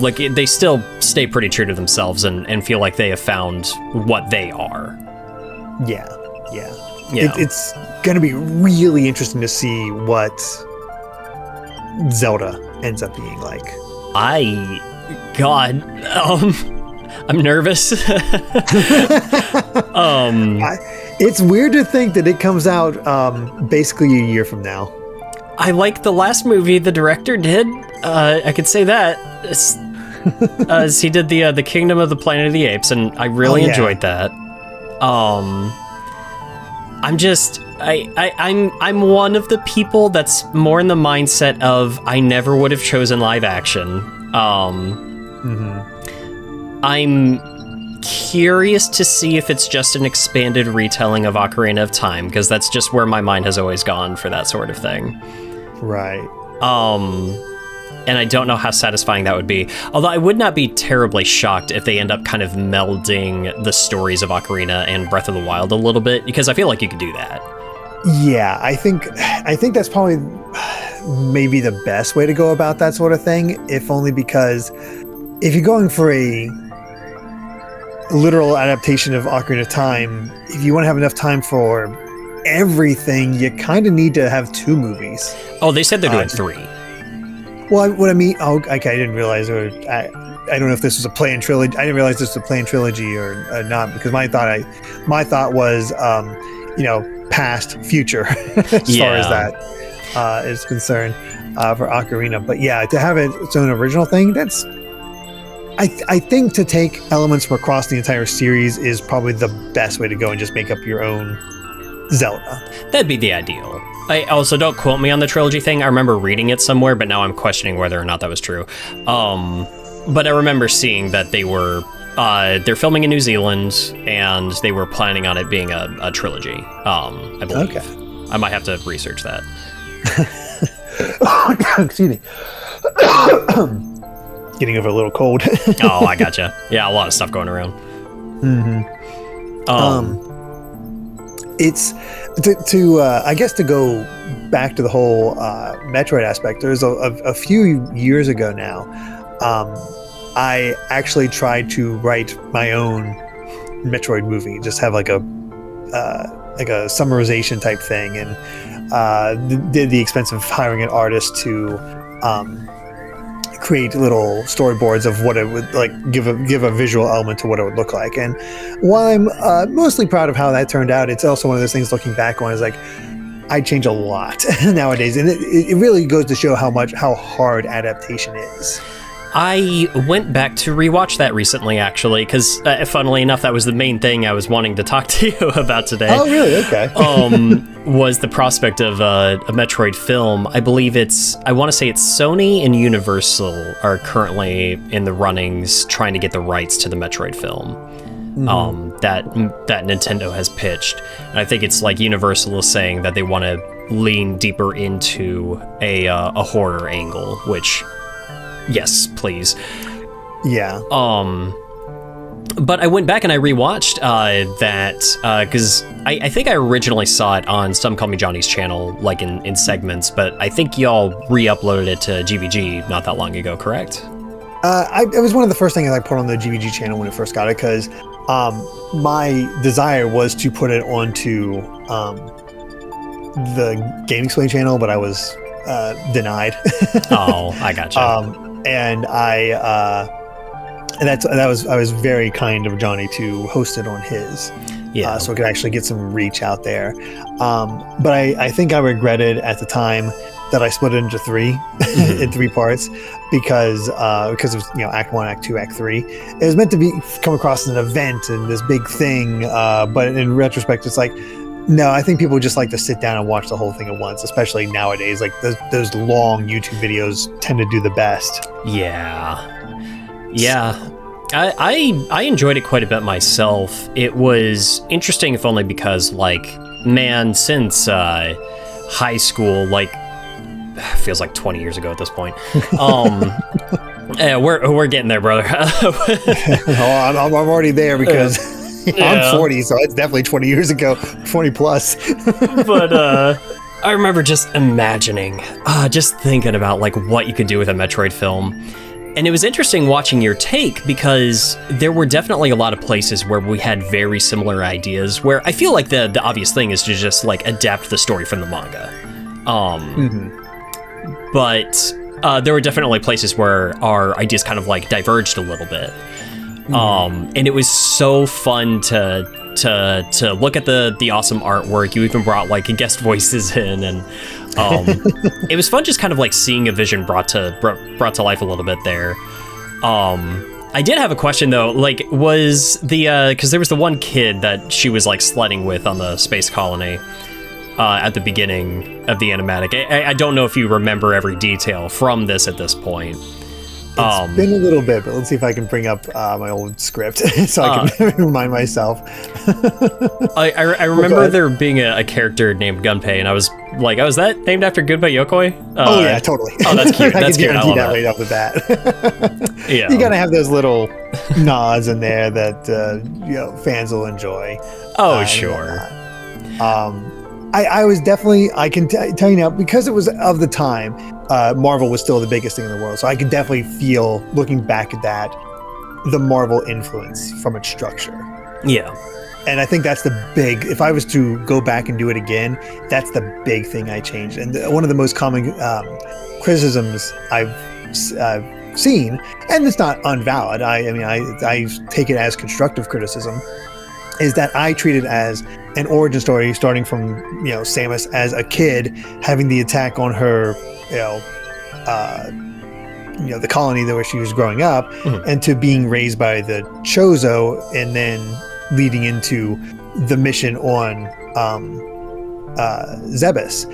like they still stay pretty true to themselves and feel like they have found what they are. Yeah. It's going to be really interesting to see what Zelda ends up being like. I'm nervous. It's weird to think that it comes out basically a year from now. I like the last movie the director did. I could say that. As he did the Kingdom of the Planet of the Apes, and I really enjoyed that. I'm one of the people that's more in the mindset of I never would have chosen live action. I'm curious to see if it's just an expanded retelling of Ocarina of Time, because that's just where my mind has always gone for that sort of thing. Right. And I don't know how satisfying that would be. Although I would not be terribly shocked if they end up kind of melding the stories of Ocarina and Breath of the Wild a little bit, because I feel like you could do that. Yeah, I think that's probably maybe the best way to go about that sort of thing, if only because if you're going for a literal adaptation of Ocarina of Time, if you want to have enough time for everything, you kind of need to have 2 movies. Oh, they said they're doing 3. Well, what I mean, okay, I didn't realize, I don't know if this was a play-in trilogy. I didn't realize this was a play-in trilogy or not, because my thought was, past, future, as far as that is concerned for Ocarina. But yeah, to have its own original thing, that's. I think to take elements from across the entire series is probably the best way to go and just make up your own Zelda. That'd be the ideal. I also, don't quote me on the trilogy thing. I remember reading it somewhere, but now I'm questioning whether or not that was true. But I remember seeing that they're filming in New Zealand, and they were planning on it being a trilogy, I believe. Okay. I might have to research that. Excuse me. Getting over a little cold. Oh, I gotcha. Yeah, a lot of stuff going around. It's I guess to go back to the whole Metroid aspect. There's a few years ago now, I actually tried to write my own Metroid movie, just have like a summarization type thing, and did the expense of hiring an artist to create little storyboards of what it would like, give a visual element to what it would look like. And while I'm mostly proud of how that turned out, it's also one of those things looking back on is like, I change a lot nowadays, and it really goes to show how hard adaptation is. I went back to rewatch that recently, actually, because funnily enough, that was the main thing I was wanting to talk to you about today. Oh, really? Okay. Was the prospect of a Metroid film. I believe I want to say it's Sony and Universal are currently in the runnings trying to get the rights to the Metroid film. That Nintendo has pitched. And I think it's like Universal is saying that they want to lean deeper into a horror angle, which, yes, please. Yeah. But I went back and I rewatched that because I think I originally saw it on Some Call Me Johnny's channel, like in segments, but I think y'all re-uploaded it to GVG not that long ago, correct? It was one of the first things I put on the GVG channel when it first got it, because my desire was to put it onto the Game Explain channel, but I was denied. Oh, I gotcha. And I was very kind of Johnny to host it on his, so it could actually get some reach out there. But I think I regretted at the time that I split it into three in three parts because it was Act 1, Act 2, Act 3. It was meant to come across as an event and this big thing, but in retrospect, it's like, no, I think people just like to sit down and watch the whole thing at once, especially nowadays. Like those long YouTube videos tend to do the best. Yeah. I enjoyed it quite a bit myself. It was interesting, if only because, like, man, since high school, like, feels like 20 years ago at this point. Yeah, we're getting there, brother. I'm already there because I'm 40, so it's definitely 20 years ago, 20 plus. But I remember just imagining, just thinking about like what you could do with a Metroid film. And it was interesting watching your take, because there were definitely a lot of places where we had very similar ideas, where I feel like the obvious thing is to just like adapt the story from the manga. But there were definitely places where our ideas kind of like diverged a little bit. And it was so fun to look at the awesome artwork. You even brought like guest voices in, and it was fun just kind of like seeing a vision brought to life a little bit there. I did have a question though, like, was the because there was the one kid that she was like sledding with on the space colony at the beginning of the animatic. I don't know if you remember every detail from this at this point. It's been a little bit, but let's see if I can bring up my old script so I can remind myself. I remember there being a character named Gunpei, and I was like, "Oh, is that named after Gunpei Yokoi?" Oh yeah, totally. Oh, that's cute. That's cute. I love that right off the bat. Yeah, you gotta have those little nods in there that fans will enjoy. Oh sure. I was definitely, I can tell you now, because it was of the time, Marvel was still the biggest thing in the world. So I can definitely feel, looking back at that, the Marvel influence from its structure. Yeah. And I think that's the big, if I was to go back and do it again, that's the big thing I changed. And one of the most common criticisms I've seen, and it's not unvalid, I take it as constructive criticism, is that I treat it as an origin story starting from Samus as a kid having the attack on her the colony where she was growing up, and to being raised by the Chozo, and then leading into the mission on Zebes,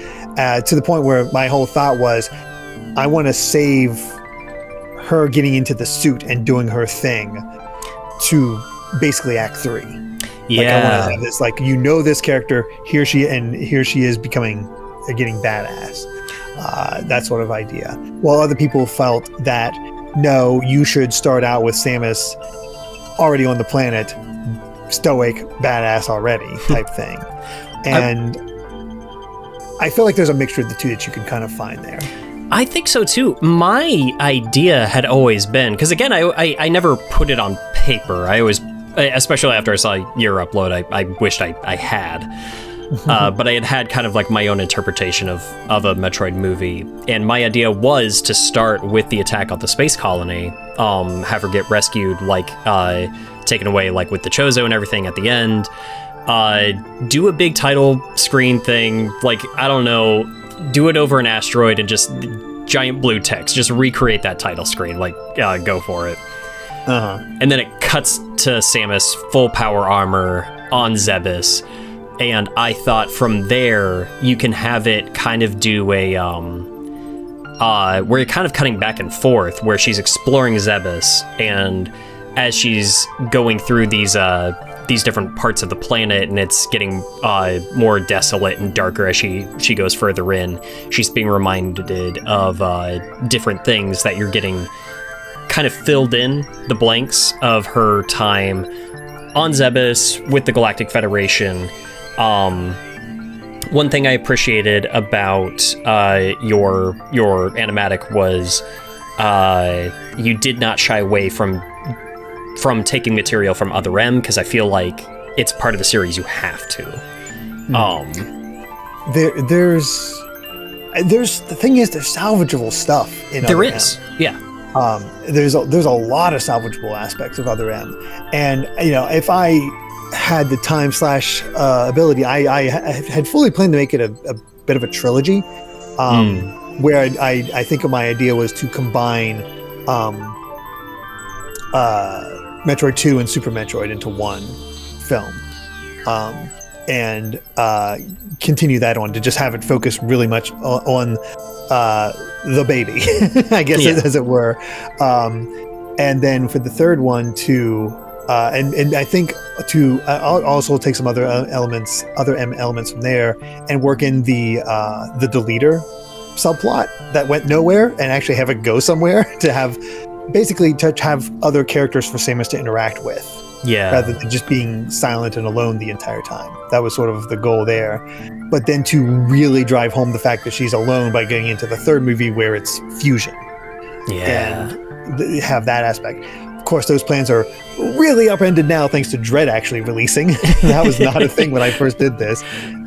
to the point where my whole thought was, I want to save her getting into the suit and doing her thing to basically Act 3. Yeah. Like, I want to have this, this character, here she is getting badass. That sort of idea. While other people felt that, no, you should start out with Samus already on the planet, stoic badass already type thing. And I feel like there's a mixture of the two that you can kind of find there. I think so too. My idea had always been, because again, I never put it on paper. I always, especially after I saw your upload, I wished I had. But I had kind of like my own interpretation of a Metroid movie. And my idea was to start with the attack on the space colony, have her get rescued, like taken away like with the Chozo and everything at the end. Do a big title screen thing, like, I don't know, do it over an asteroid and just giant blue text, just recreate that title screen, like, go for it. And then it cuts to Samus full power armor on Zebes, and I thought from there you can have it kind of do a where you're kind of cutting back and forth, where she's exploring Zebes, and as she's going through these different parts of the planet, and it's getting more desolate and darker as she goes further in, she's being reminded of different things that you're getting kind of filled in the blanks of her time on Zebes with the Galactic Federation. One thing I appreciated about your animatic was you did not shy away from taking material from Other M, because I feel like it's part of the series you have to. There's the thing is, there's salvageable stuff in Other M. Yeah. There's a lot of salvageable aspects of Other M, and if I had the time / ability, I had fully planned to make it a bit of a trilogy, where I think of my idea was to combine Metroid 2 and Super Metroid into one film, and continue that on to just have it focus really much on the baby, I guess, as it were. And then for the third one to, and I think to also take some other M elements from there and work in the deleter subplot that went nowhere, and actually have it go somewhere to have other characters for Samus to interact with, rather than just being silent and alone the entire time. That was sort of the goal there. But then to really drive home the fact that she's alone by getting into the third movie where it's fusion, and have that aspect. Of course, those plans are really upended now thanks to Dread actually releasing. That was not a thing when I first did this.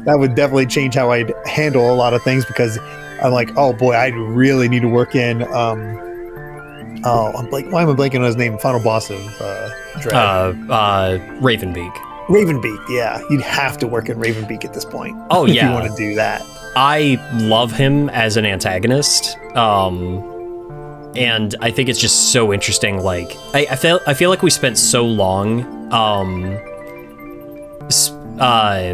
That would definitely change how I'd handle a lot of things, because I'm like, oh boy, I really need to work in why am I blanking on his name? Final boss of Dread. Ravenbeak. Ravenbeak, yeah. You'd have to work in Ravenbeak at this point. Oh, if yeah. you want to do that. I love him as an antagonist. And I think it's just so interesting. Like, I feel like we spent so long,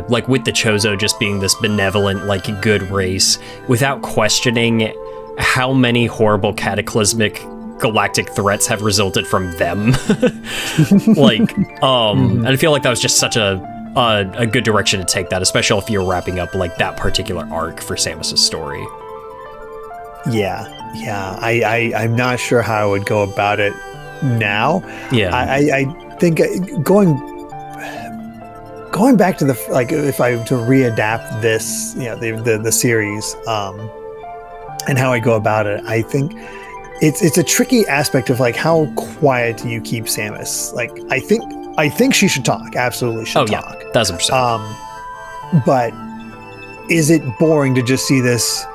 like with the Chozo just being this benevolent, like good race, without questioning how many horrible cataclysmic galactic threats have resulted from them. Like, and I feel like that was just such a good direction to take that, especially if you're wrapping up like that particular arc for Samus's story. Yeah. I'm not sure how I would go about it now. Yeah. I think going back to the, like, if I were to readapt this, the series, and how I go about it, I think it's a tricky aspect of like how quiet do you keep Samus. Like, I think she should talk. Absolutely should talk. 1,000%. But is it boring to just see this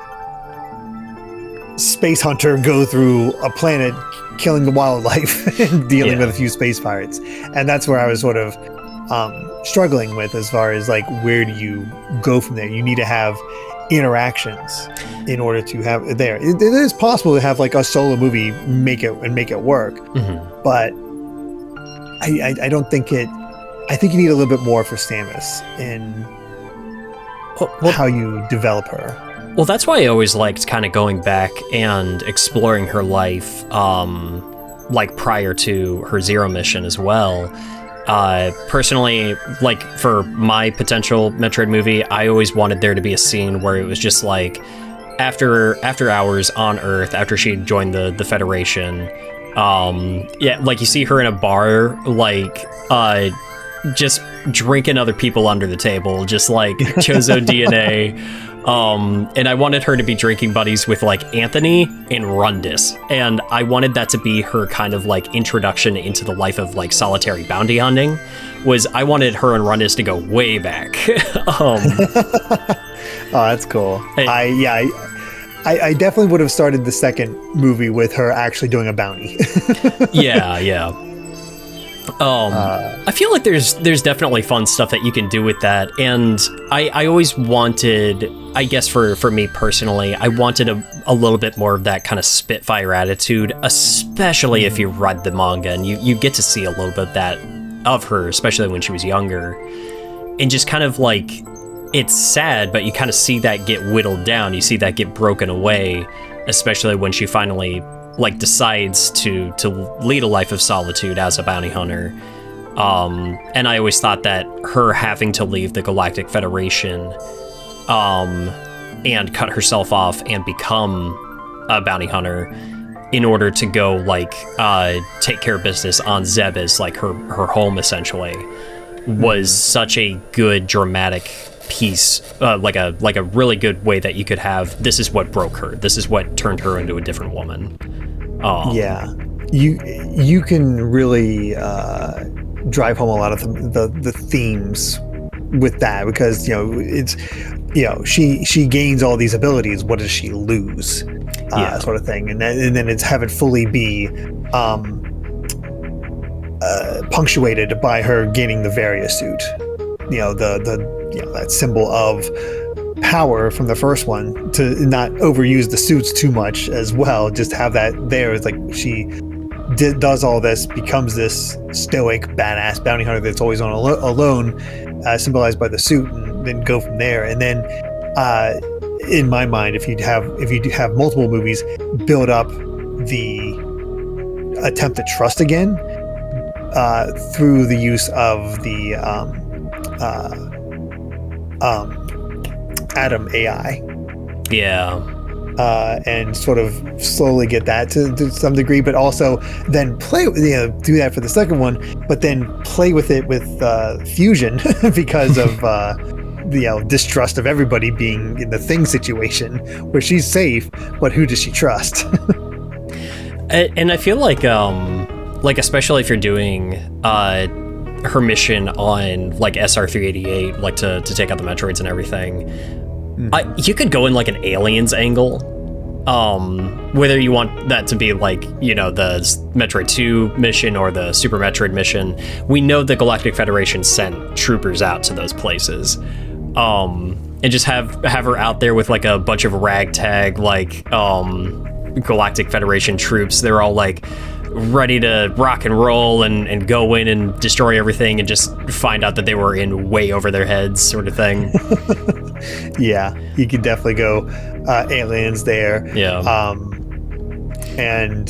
space hunter go through a planet killing the wildlife and dealing with a few space pirates? And that's where I was sort of struggling with, as far as like, where do you go from there? You need to have interactions in order to have it there. It is possible to have like a solo movie make it work, but I don't think it. I think you need a little bit more for Samus in how you develop her. Well, that's why I always liked kind of going back and exploring her life, like prior to her Zero mission as well. Personally, like for my potential Metroid movie, I always wanted there to be a scene where it was just like after hours on Earth, after she joined the Federation. Like you see her in a bar, like just drinking other people under the table, just like Chozo DNA. And I wanted her to be drinking buddies with like Anthony and Rundis. And I wanted that to be her kind of like introduction into the life of like solitary bounty hunting. I wanted her and Rundis to go way back. Oh, that's cool. I definitely would have started the second movie with her actually doing a bounty. Yeah. I feel like there's definitely fun stuff that you can do with that, and I always wanted, I guess for me personally, I wanted a little bit more of that kind of Spitfire attitude, especially if you read the manga and you get to see a little bit of that of her, especially when she was younger, and just kind of like, it's sad, but you kind of see that get whittled down, you see that get broken away, especially when she finally like decides to lead a life of solitude as a bounty hunter. And I always thought that her having to leave the Galactic Federation and cut herself off and become a bounty hunter in order to go like take care of business on Zeb as like her home essentially was such a good dramatic piece, like a really good way that you could have, this is what broke her, this is what turned her into a different woman. Yeah, you can really drive home a lot of the themes with that, because it's she gains all these abilities, what does she lose, sort of thing, and then it's have it fully be punctuated by her gaining the Varia suit, that symbol of power from the first one, to not overuse the suits too much as well, just have that there. It's like she does all this, becomes this stoic badass bounty hunter that's always on alone, symbolized by the suit, and then go from there. And then in my mind, if you have multiple movies, build up the attempt to trust again through the use of the Atom AI. Yeah. And sort of slowly get that to some degree, but also then play, do that for the second one, but then play with it with fusion because of distrust of everybody being in the Thing situation where she's safe, but who does she trust? And I feel like especially if you're doing her mission on like SR-388, like to take out the Metroids and everything, you could go in like an Aliens angle, whether you want that to be like, the Metroid 2 mission or the Super Metroid mission. We know the Galactic Federation sent troopers out to those places, and just have her out there with like a bunch of ragtag like Galactic Federation troops. They're all like ready to rock and roll and go in and destroy everything, and just find out that they were in way over their heads, sort of thing. Yeah, you could definitely go Aliens there. Yeah. And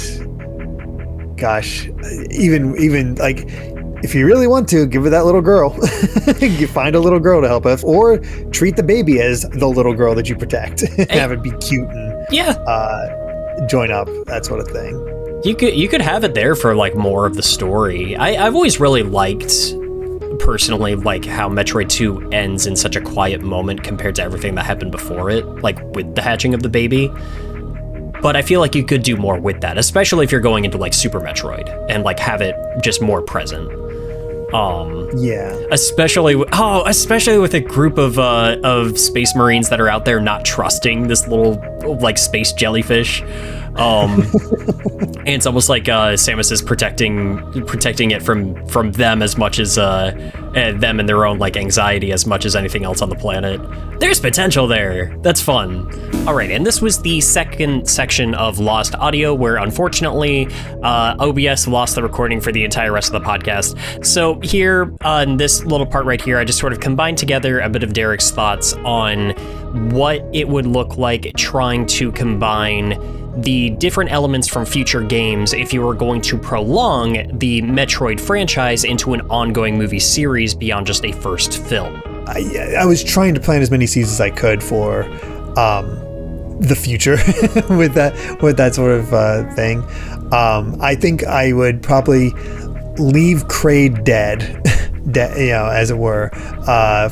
gosh, even like, if you really want to, give her that little girl. You find a little girl to help us, or treat the baby as the little girl that you protect. Have it be cute and join up, that sort of thing. You could have it there for like more of the story. I've always really liked, personally, like how Metroid 2 ends in such a quiet moment compared to everything that happened before it, like with the hatching of the baby. But I feel like you could do more with that, especially if you're going into like Super Metroid and like have it just more present. Especially with a group of Space Marines that are out there not trusting this little like space jellyfish. And it's almost like Samus is protecting it from them as much as them and their own like anxiety as much as anything else on the planet. There's potential there. That's fun. All right, and this was the second section of Lost Audio, where unfortunately OBS lost the recording for the entire rest of the podcast. So here in this little part right here, I just sort of combined together a bit of Derrick's thoughts on what it would look like trying to combine the different elements from future games if you were going to prolong the Metroid franchise into an ongoing movie series beyond just a first film. I was trying to plan as many seasons as I could for the future with that sort of thing. I think I would probably leave Kraid dead as it were,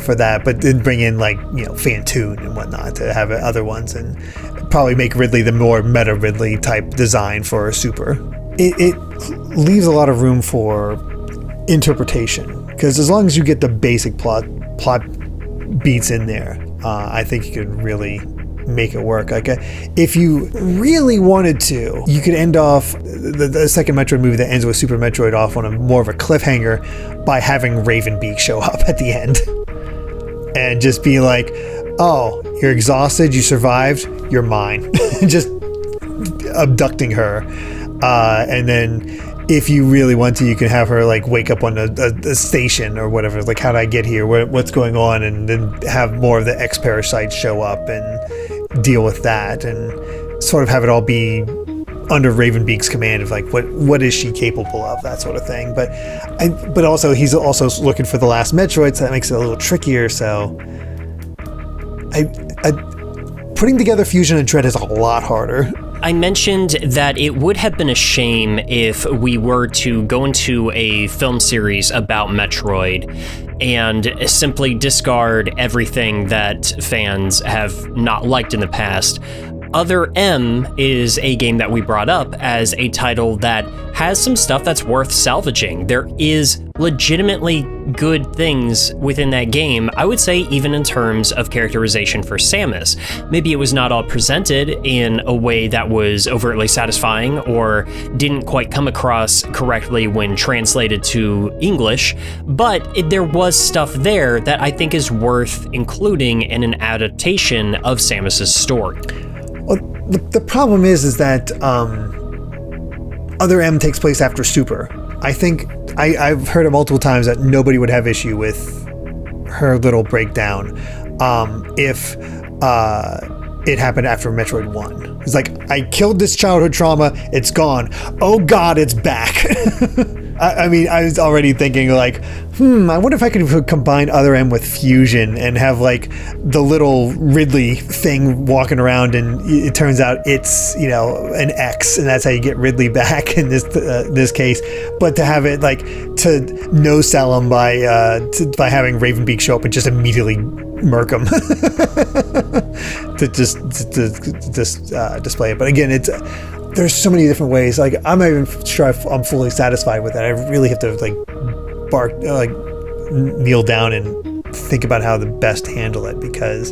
for that, but then bring in like, Fantoon and whatnot to have other ones, and probably make Ridley the more meta Ridley type design for Super. It leaves a lot of room for interpretation, because as long as you get the basic plot beats in there, I think you could really make it work. Like, if you really wanted to, you could end off the second Metroid movie that ends with Super Metroid off on more of a cliffhanger by having Ravenbeak show up at the end and just be like, oh, you're exhausted, you survived, you're mine. Just abducting her, and then if you really want to, you can have her like wake up on a station or whatever, like, how did I get here, what's going on, and then have more of the X-Parasites show up and deal with that, and sort of have it all be under Ravenbeak's command of like, what is she capable of, that sort of thing. But also he's also looking for the last Metroid, so that makes it a little trickier. So putting together Fusion and Dread is a lot harder. I mentioned that it would have been a shame if we were to go into a film series about Metroid and simply discard everything that fans have not liked in the past. Other M is a game that we brought up as a title that has some stuff that's worth salvaging. There is legitimately good things within that game, I would say, even in terms of characterization for Samus. Maybe it was not all presented in a way that was overtly satisfying or didn't quite come across correctly when translated to English, but there was stuff there that I think is worth including in an adaptation of Samus's story. Well, the problem is that Other M takes place after Super. I think I've heard it multiple times that nobody would have issue with her little breakdown if it happened after Metroid 1. It's like, I killed this childhood trauma, it's gone. Oh God, it's back. I mean, I was already thinking like, I wonder if I could combine Other M with Fusion and have like the little Ridley thing walking around, and it turns out it's, an X, and that's how you get Ridley back in this case. But to have it like to no sell him by having Ravenbeak show up and just immediately murk him to display it. But again, there's so many different ways. Like, I'm not even sure if I'm fully satisfied with that. I really have to kneel down and think about how to best handle it, because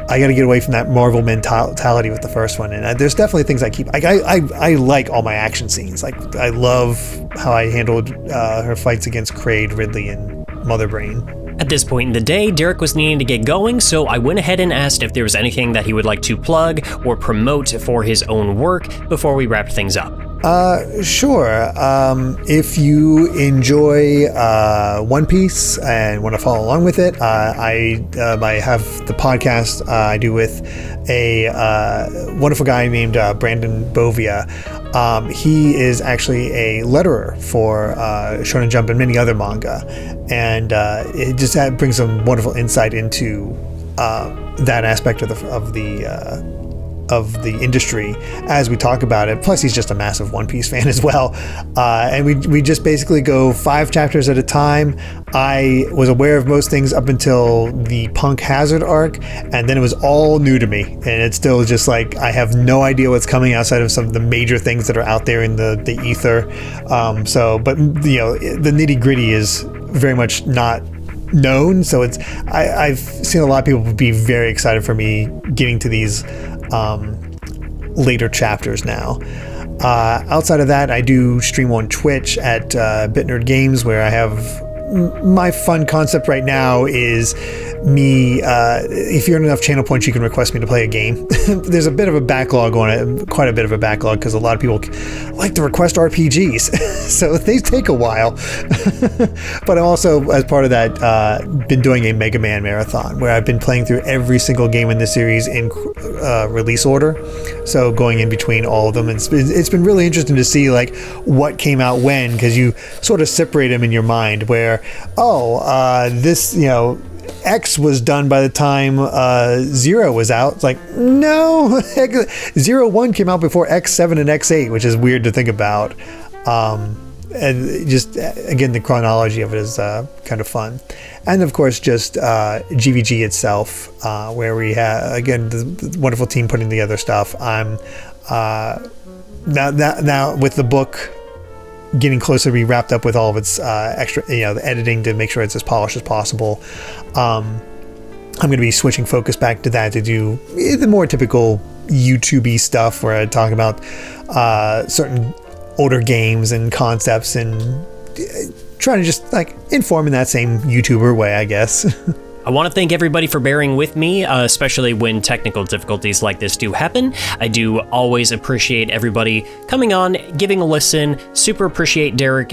I got to get away from that Marvel mentality with the first one. And there's definitely things I keep. I like all my action scenes. Like, I love how I handled her fights against Kraid, Ridley, and Mother Brain. At this point in the day, Derrick was needing to get going, so I went ahead and asked if there was anything that he would like to plug or promote for his own work before we wrapped things up. Sure. If you enjoy One Piece and want to follow along with it, I have the podcast I do with a wonderful guy named Brandon Bovia. He is actually a letterer for Shonen Jump and many other manga, and it just brings some wonderful insight into that aspect of the industry as we talk about it. Plus, he's just a massive One Piece fan as well, and we just basically go 5 chapters at a time. I was aware of most things up until the Punk Hazard arc, and then it was all new to me, and it's still just like, I have no idea what's coming outside of some of the major things that are out there in the ether. But the nitty gritty is very much not known, so I've seen a lot of people be very excited for me getting to these later chapters now. Outside of that, I do stream on Twitch at Bitner Games, where I have my fun concept right now is me, if you earn enough channel points, you can request me to play a game. There's a bit of a backlog on it, quite a bit of a backlog, because a lot of people like to request RPGs, so they take a while. But I'm also, as part of that, been doing a Mega Man marathon, where I've been playing through every single game in the series in release order, so going in between all of them. And it's been really interesting to see like what came out when, because you sort of separate them in your mind, where this, X was done by the time Zero was out. It's like, no, 0-1 came out before X7 and X8, which is weird to think about. and just again, the chronology of it is kind of fun. And of course, just GVG itself, where we have, again, the wonderful team putting together stuff. I'm now with the book getting closer to be wrapped up with all of its extra, the editing to make sure it's as polished as possible. I'm going to be switching focus back to that to do the more typical YouTube-y stuff where I talk about certain older games and concepts and trying to just like inform in that same YouTuber way, I guess. I want to thank everybody for bearing with me, especially when technical difficulties like this do happen. I do always appreciate everybody coming on, giving a listen. Super appreciate Derrick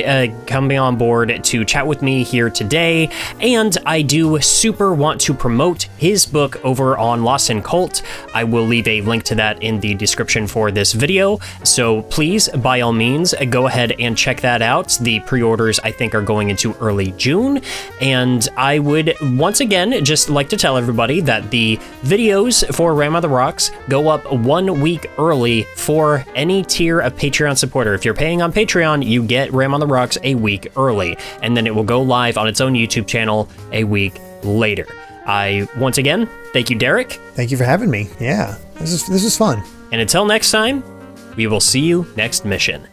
coming on board to chat with me here today. And I do super want to promote his book over on Lost in Cult. I will leave a link to that in the description for this video. So please, by all means, go ahead and check that out. The pre-orders, I think, are going into early June. And I would, once again, just like to tell everybody that the videos for Ram on the Rocks go up 1 week early for any tier of Patreon supporter. If you're paying on Patreon, you get Ram on the Rocks a week early, and then it will go live on its own YouTube channel a week later. Once again, thank you, Derrick. Thank you for having me. Yeah, this is fun. And until next time, we will see you next mission.